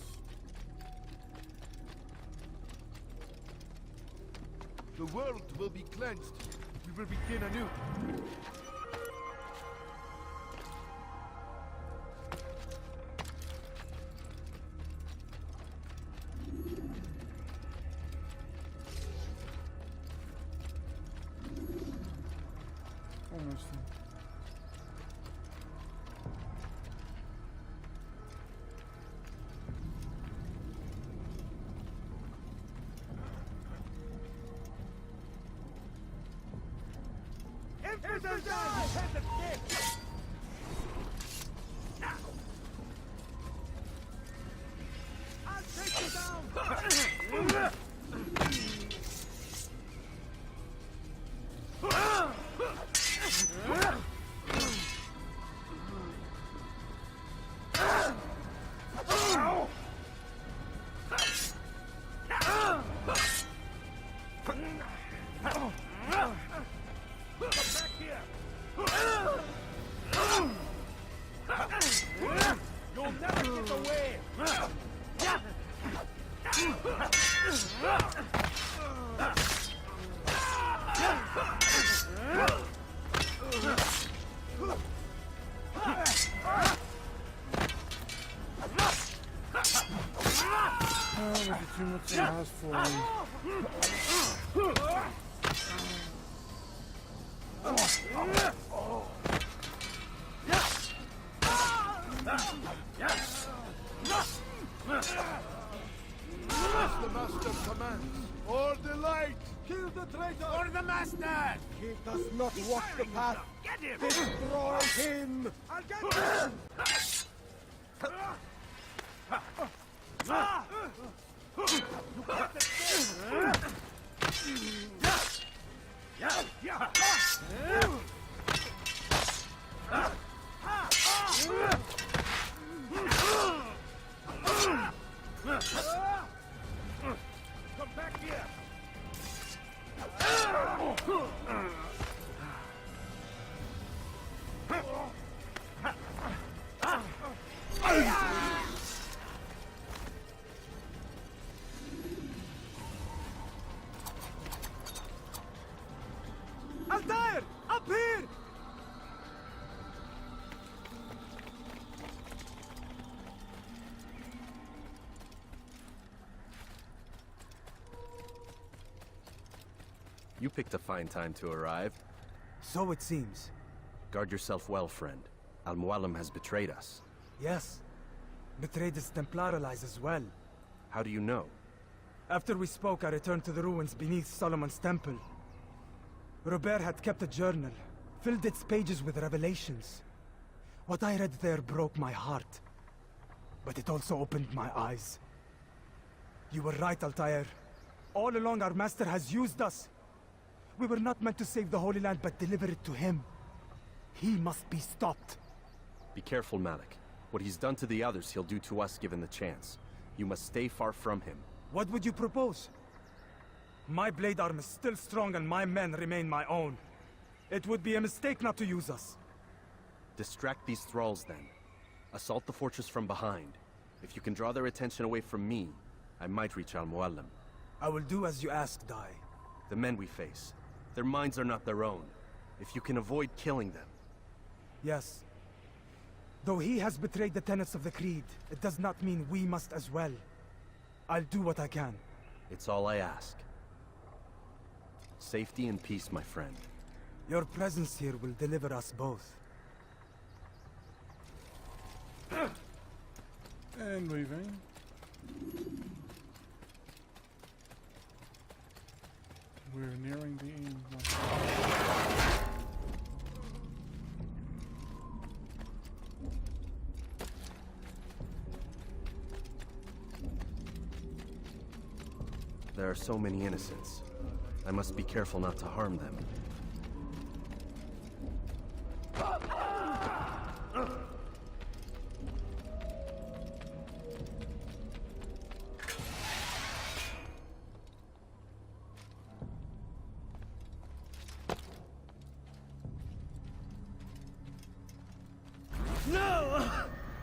The world will be cleansed. We will begin anew. Almost there. Too much in the house for As the Master commands. Or the light! Kill the traitor! Or the Master! He does not walk the path. Get him! Destroy him! I'll get him! Come back here! You picked a fine time to arrive. So it seems. Guard yourself well, friend. Al-Mualim has betrayed us. Yes. Betrayed his Templar allies as well. How do you know? After we spoke, I returned to the ruins beneath Solomon's temple. Robert had kept a journal, filled its pages with revelations. What I read there broke my heart. But it also opened my eyes. You were right, Altair. All along our master has used us. We were not meant to save the Holy Land, but deliver it to him. He must be stopped. Be careful, Malik. What he's done to the others, he'll do to us given the chance. You must stay far from him. What would you propose? My blade arm is still strong and my men remain my own. It would be a mistake not to use us. Distract these thralls, then. Assault the fortress from behind. If you can draw their attention away from me, I might reach Al-Mualim. I will do as you ask, Dai. The men we face, their minds are not their own. If you can avoid killing them. Yes. Though he has betrayed the tenets of the Creed, it does not mean we must as well. I'll do what I can. It's all I ask. Safety and peace, my friend. Your presence here will deliver us both. And leaving. We're nearing the end. There are so many innocents. I must be careful not to harm them. No!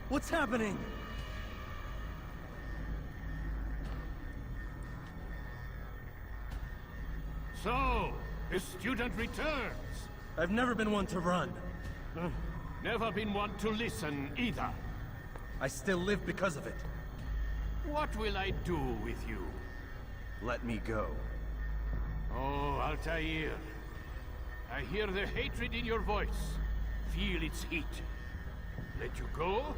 What's happening? So, the student returns. I've never been one to run. Never been one to listen either. I still live because of it. What will I do with you? Let me go. Oh, Altair. I hear the hatred in your voice. Feel its heat. Let you go?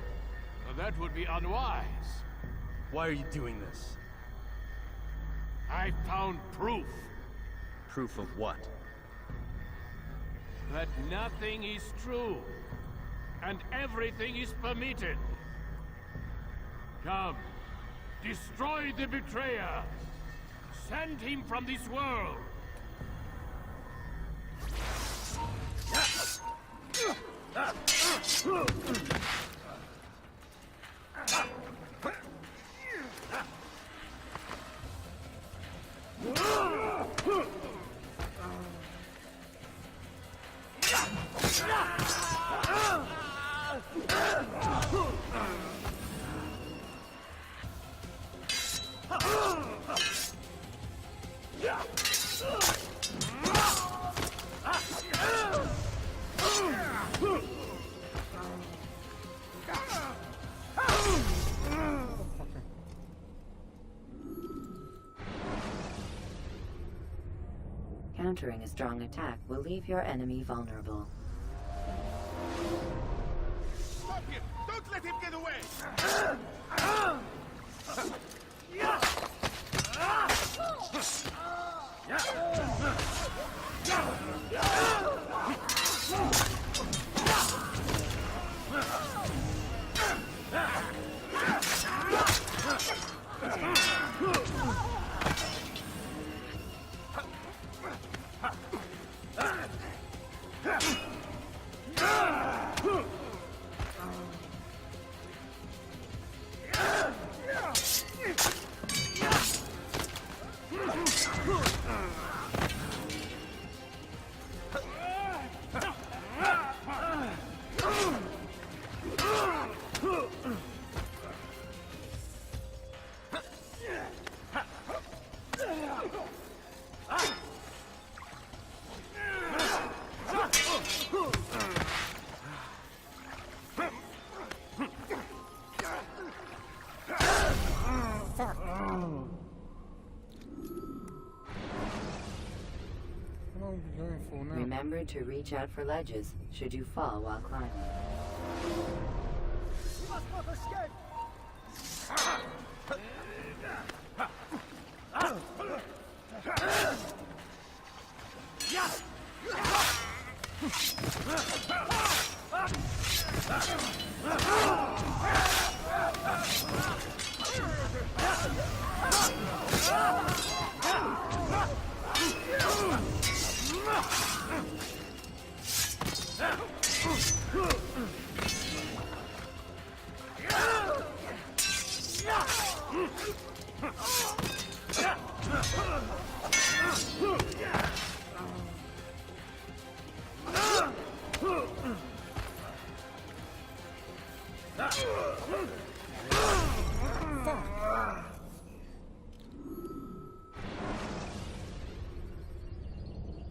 That would be unwise. Why are you doing this? I found proof. Proof of what? That nothing is true. And everything is permitted. Come. Destroy the betrayer. Send him from this world. Countering a strong attack will leave your enemy vulnerable. Stop him! Don't let him get away! remember to reach out for ledges should you fall while climbing. You must not escape!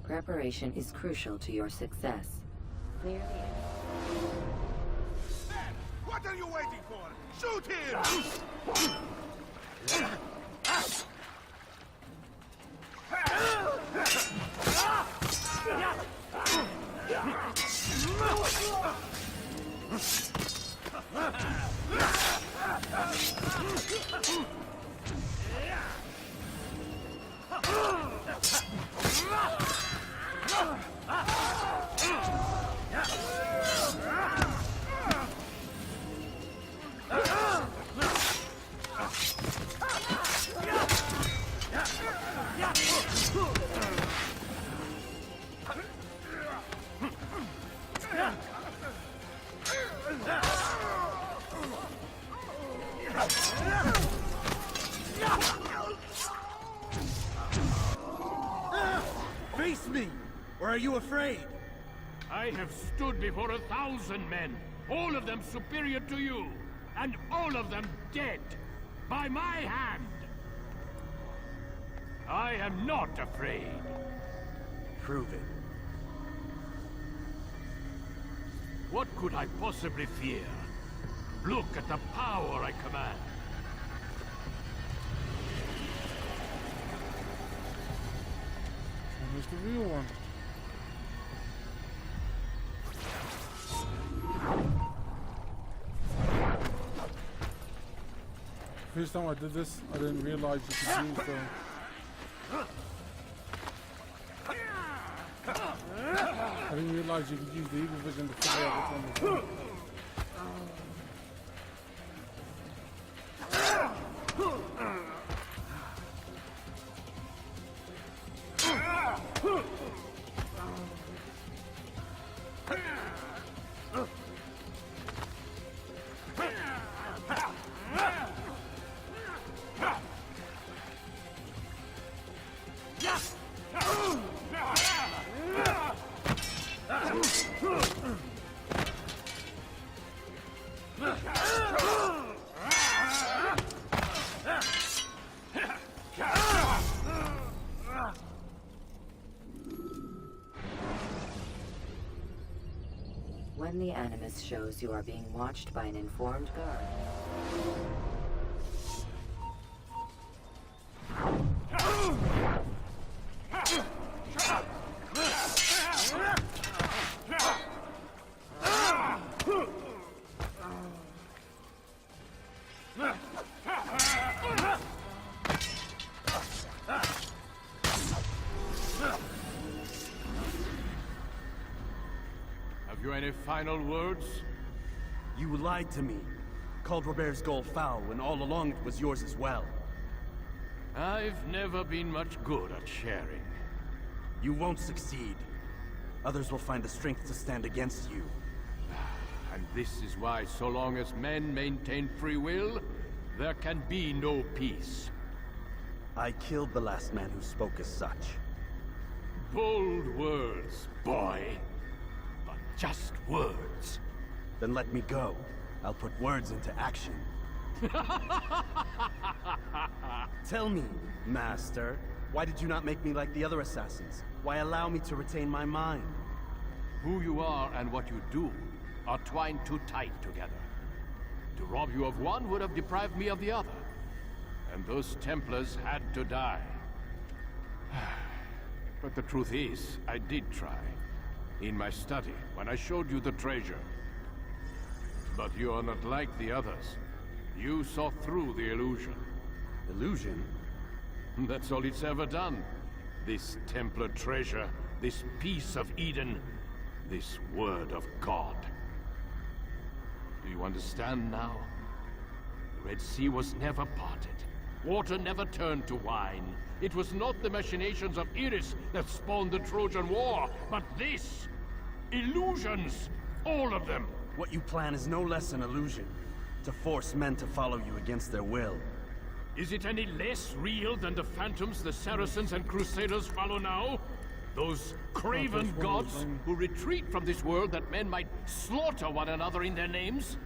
Preparation is crucial to your success. Clear the air. What are you waiting for? Shoot him! Face me! Or are you afraid? I have stood before 1,000 men, all of them superior to you, and all of them dead, by my hand. I am not afraid. Prove it. What could I possibly fear? Look at the power I command. And here's the real one. First time I did this, I didn't realize you could use the... I didn't realize you could use the Eagle Vision to figure out which one was what. When the Animus shows you are being watched by an informed guard, Have you any final words? You lied to me. Called Robert's goal foul when all along it was yours as well. I've never been much good at sharing. You won't succeed. Others will find the strength to stand against you. And this is why, so long as men maintain free will, there can be no peace. I killed the last man who spoke as such. Bold words, boy. But just words. Then let me go. I'll put words into action. Tell me, Master, why did you not make me like the other assassins? Why allow me to retain my mind? Who you are and what you do are twined too tight together. To rob you of one would have deprived me of the other. And those Templars had to die. But the truth is, I did try. In my study, when I showed you the treasure. But you are not like the others. You saw through the illusion. Illusion? That's all it's ever done. This Templar treasure, this piece of Eden, this word of God. Do you understand now? The Red Sea was never parted. Water never turned to wine. It was not the machinations of Iris that spawned the Trojan War, but this! Illusions! All of them! What you plan is no less an illusion. To force men to follow you against their will. Is it any less real than the phantoms the Saracens and Crusaders follow now? Those craven gods who retreat from this world that men might slaughter one another in their names?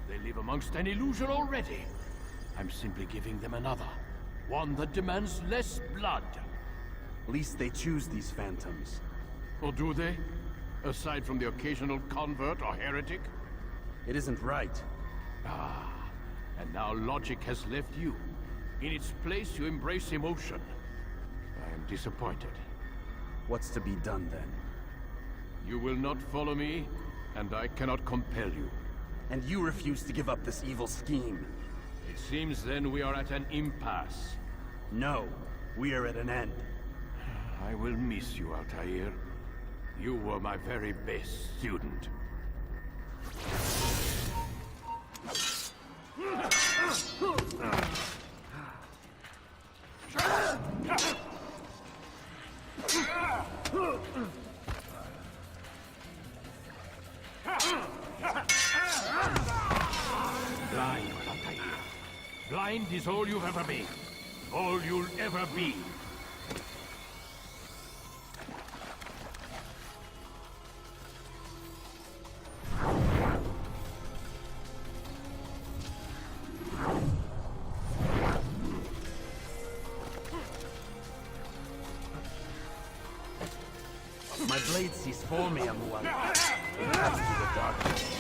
They live amongst an illusion already. I'm simply giving them another. One that demands less blood. At least they choose these phantoms. Or do they? Aside from the occasional convert or heretic? It isn't right. Ah, and now logic has left you. In its place, you embrace emotion. I am disappointed. What's to be done, then? You will not follow me, and I cannot compel you. And you refuse to give up this evil scheme. It seems then we are at an impasse. No, we are at an end. I will miss you, Altair. You were my very best student. Blind, Altair. Blind is all you've ever been. All you'll ever be. My blade ceased for me, Amual. Pass through the darkness.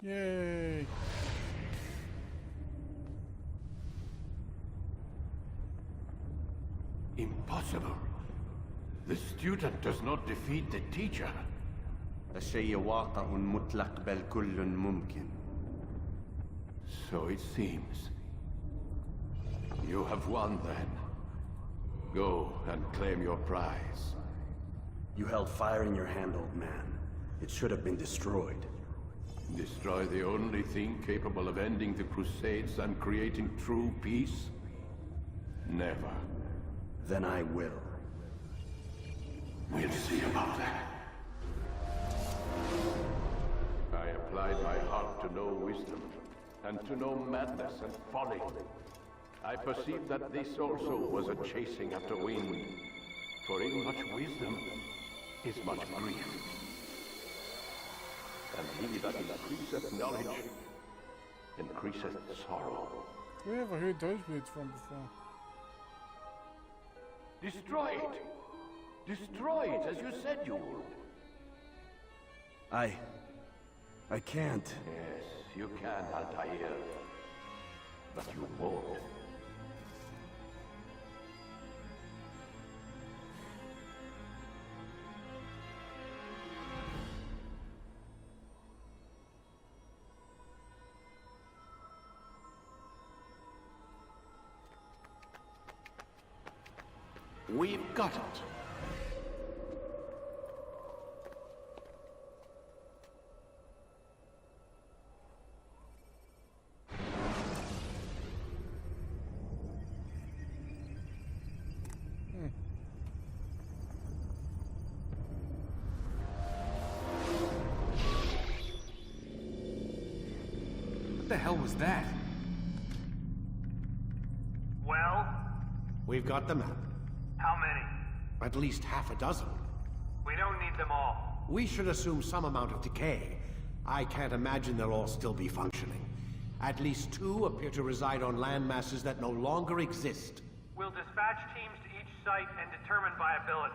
Yay! Impossible. The student does not defeat the teacher. الشيء واقع مطلق بل كل ممكن. So it seems. You have won then. Go and claim your prize. You held fire in your hand, old man. It should have been destroyed. Destroy the only thing capable of ending the Crusades and creating true peace? Never. Then I will. We'll see about that. I applied my heart to know wisdom, and to know madness and folly. I perceived that this also was a chasing after wind. For in much wisdom is much grief. And he that increaseth knowledge increaseth sorrow. Where have I heard those words from before? Destroy it! Destroy it as you said you would. I can't. Yes, you can, Altair. But you won't. We've got it. What the hell was that? Well? We've got the map. How many? At least half a dozen. We don't need them all. We should assume some amount of decay. I can't imagine they'll all still be functioning. At least 2 appear to reside on land masses that no longer exist. We'll dispatch teams to each site and determine viability.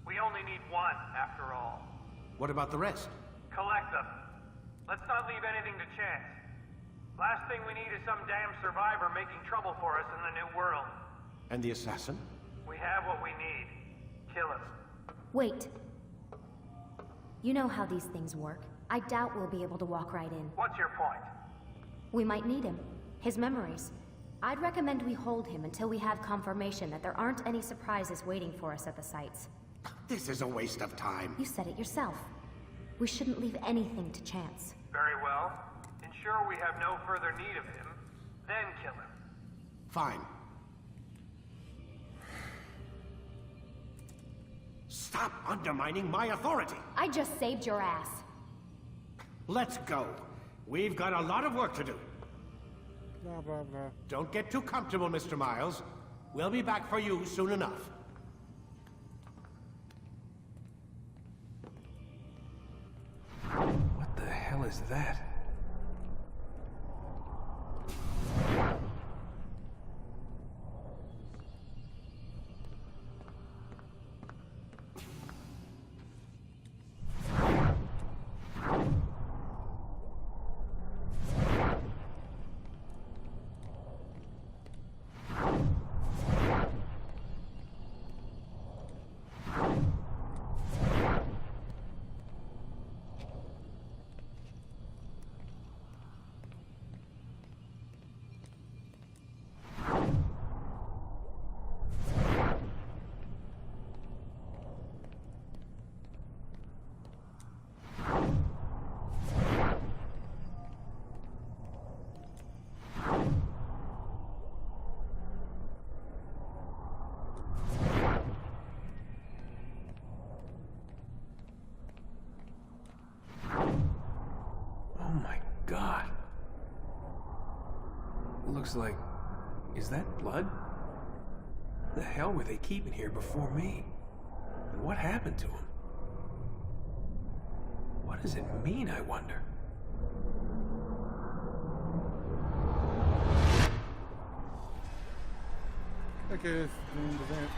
We only need 1, after all. What about the rest? Collect them. Let's not leave anything to chance. Last thing we need is some damn survivor making trouble for us in the new world. And the assassin? We have what we need. Kill him. Wait. You know how these things work. I doubt we'll be able to walk right in. What's your point? We might need him. His memories. I'd recommend we hold him until we have confirmation that there aren't any surprises waiting for us at the sites. This is a waste of time. You said it yourself. We shouldn't leave anything to chance. Very well. Ensure we have no further need of him, then kill him. Fine. Stop undermining my authority! I just saved your ass. Let's go. We've got a lot of work to do. Blah, blah, blah. Don't get too comfortable, Mr. Miles. We'll be back for you soon enough. What the hell is that? God. Looks like... Is that blood? The hell were they keeping here before me? And what happened to him? What does it mean, I wonder? Okay, it's the end of that.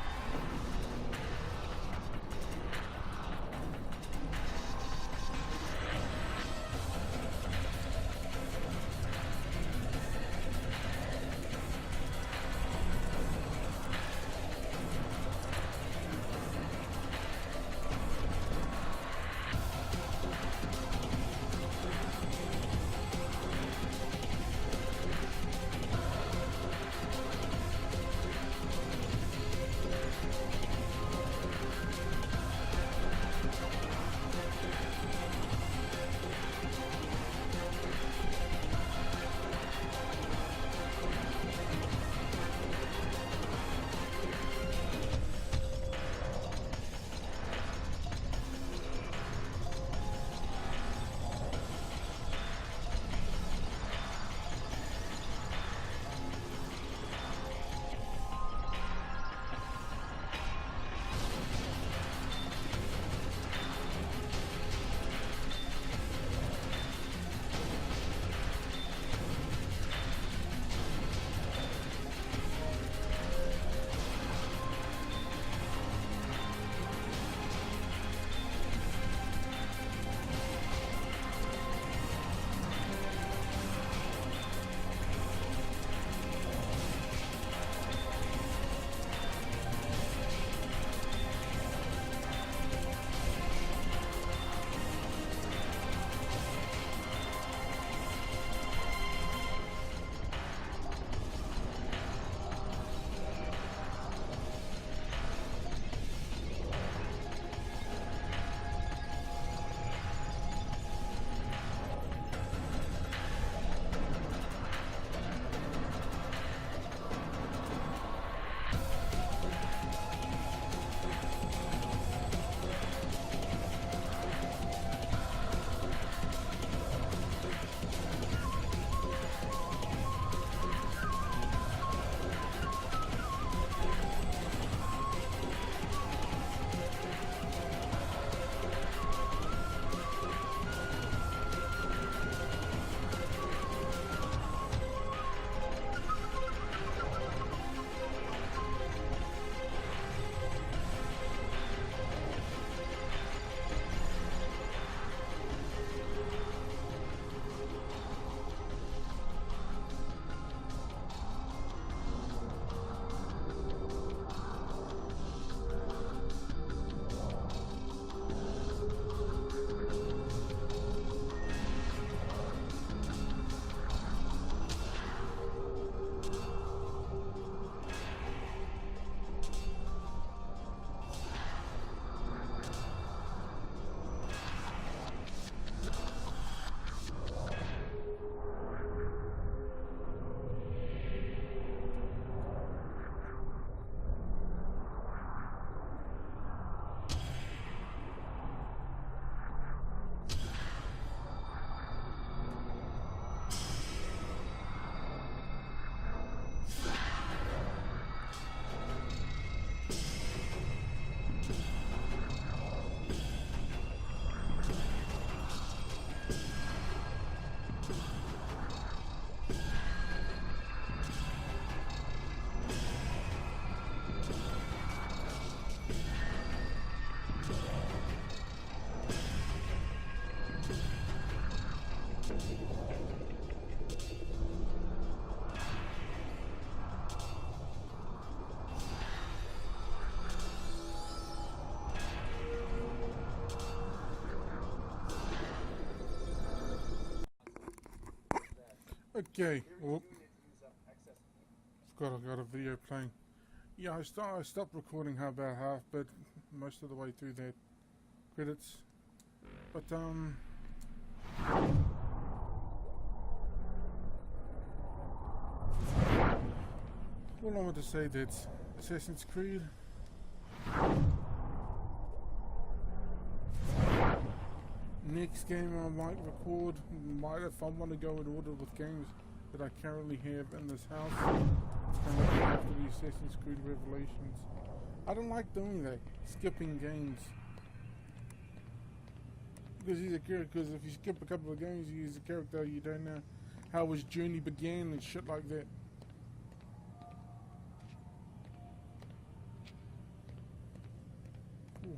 Okay, well, forgot I got a video playing. Yeah, I stopped recording about half, but most of the way through that credits. But all I want to say that Assassin's Creed next game I might record, if I want to go in order with games that I currently have in this house, it's going to have to be Assassin's Creed Revelations. I don't like doing that, skipping games. Because he's a character, because if you skip a couple of games, you use a character, you don't know how his journey began and shit like that. Cool.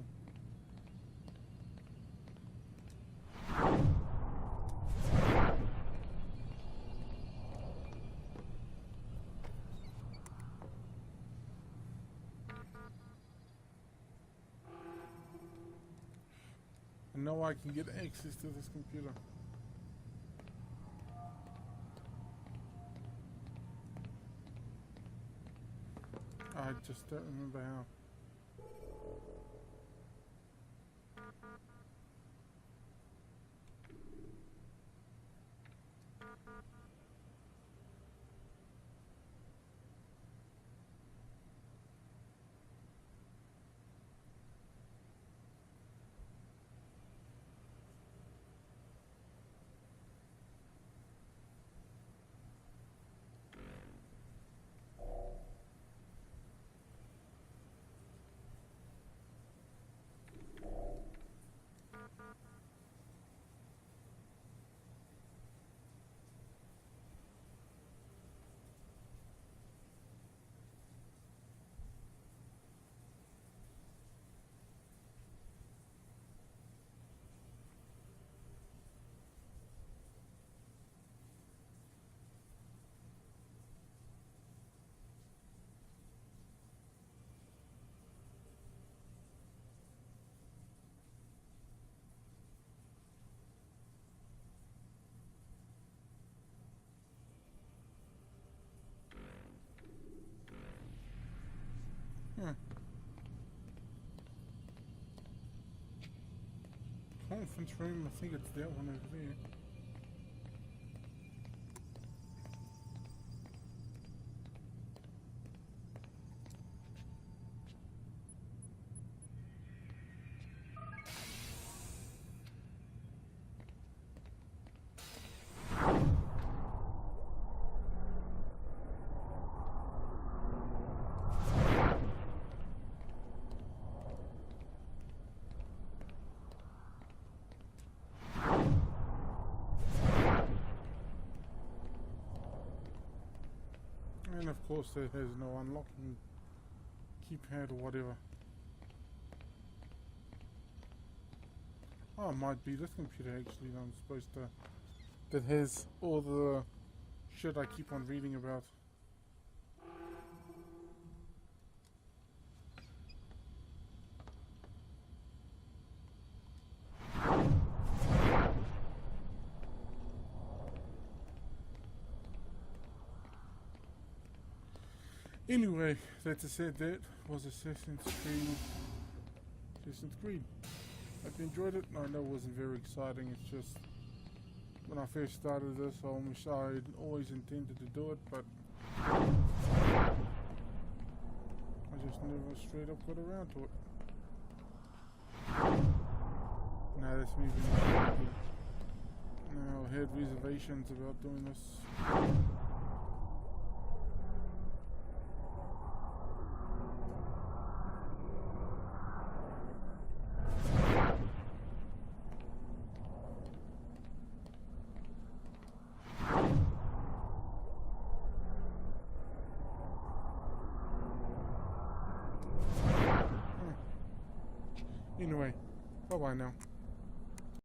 And now I can get access to this computer. I just don't remember how. Conference room, I think it's that one over there. And of course it has no unlocking keypad or whatever. Oh, it might be this computer actually that I'm supposed to, that has all the shit I keep on reading about. Anyway, that was Assassin's Creed. Hope you enjoyed it. I know it wasn't very exciting. It's just when I first started this, I always intended to do it, but I just never straight up got around to it. Now that's me being stupid. Now I had reservations about doing this. Anyway, bye-bye now.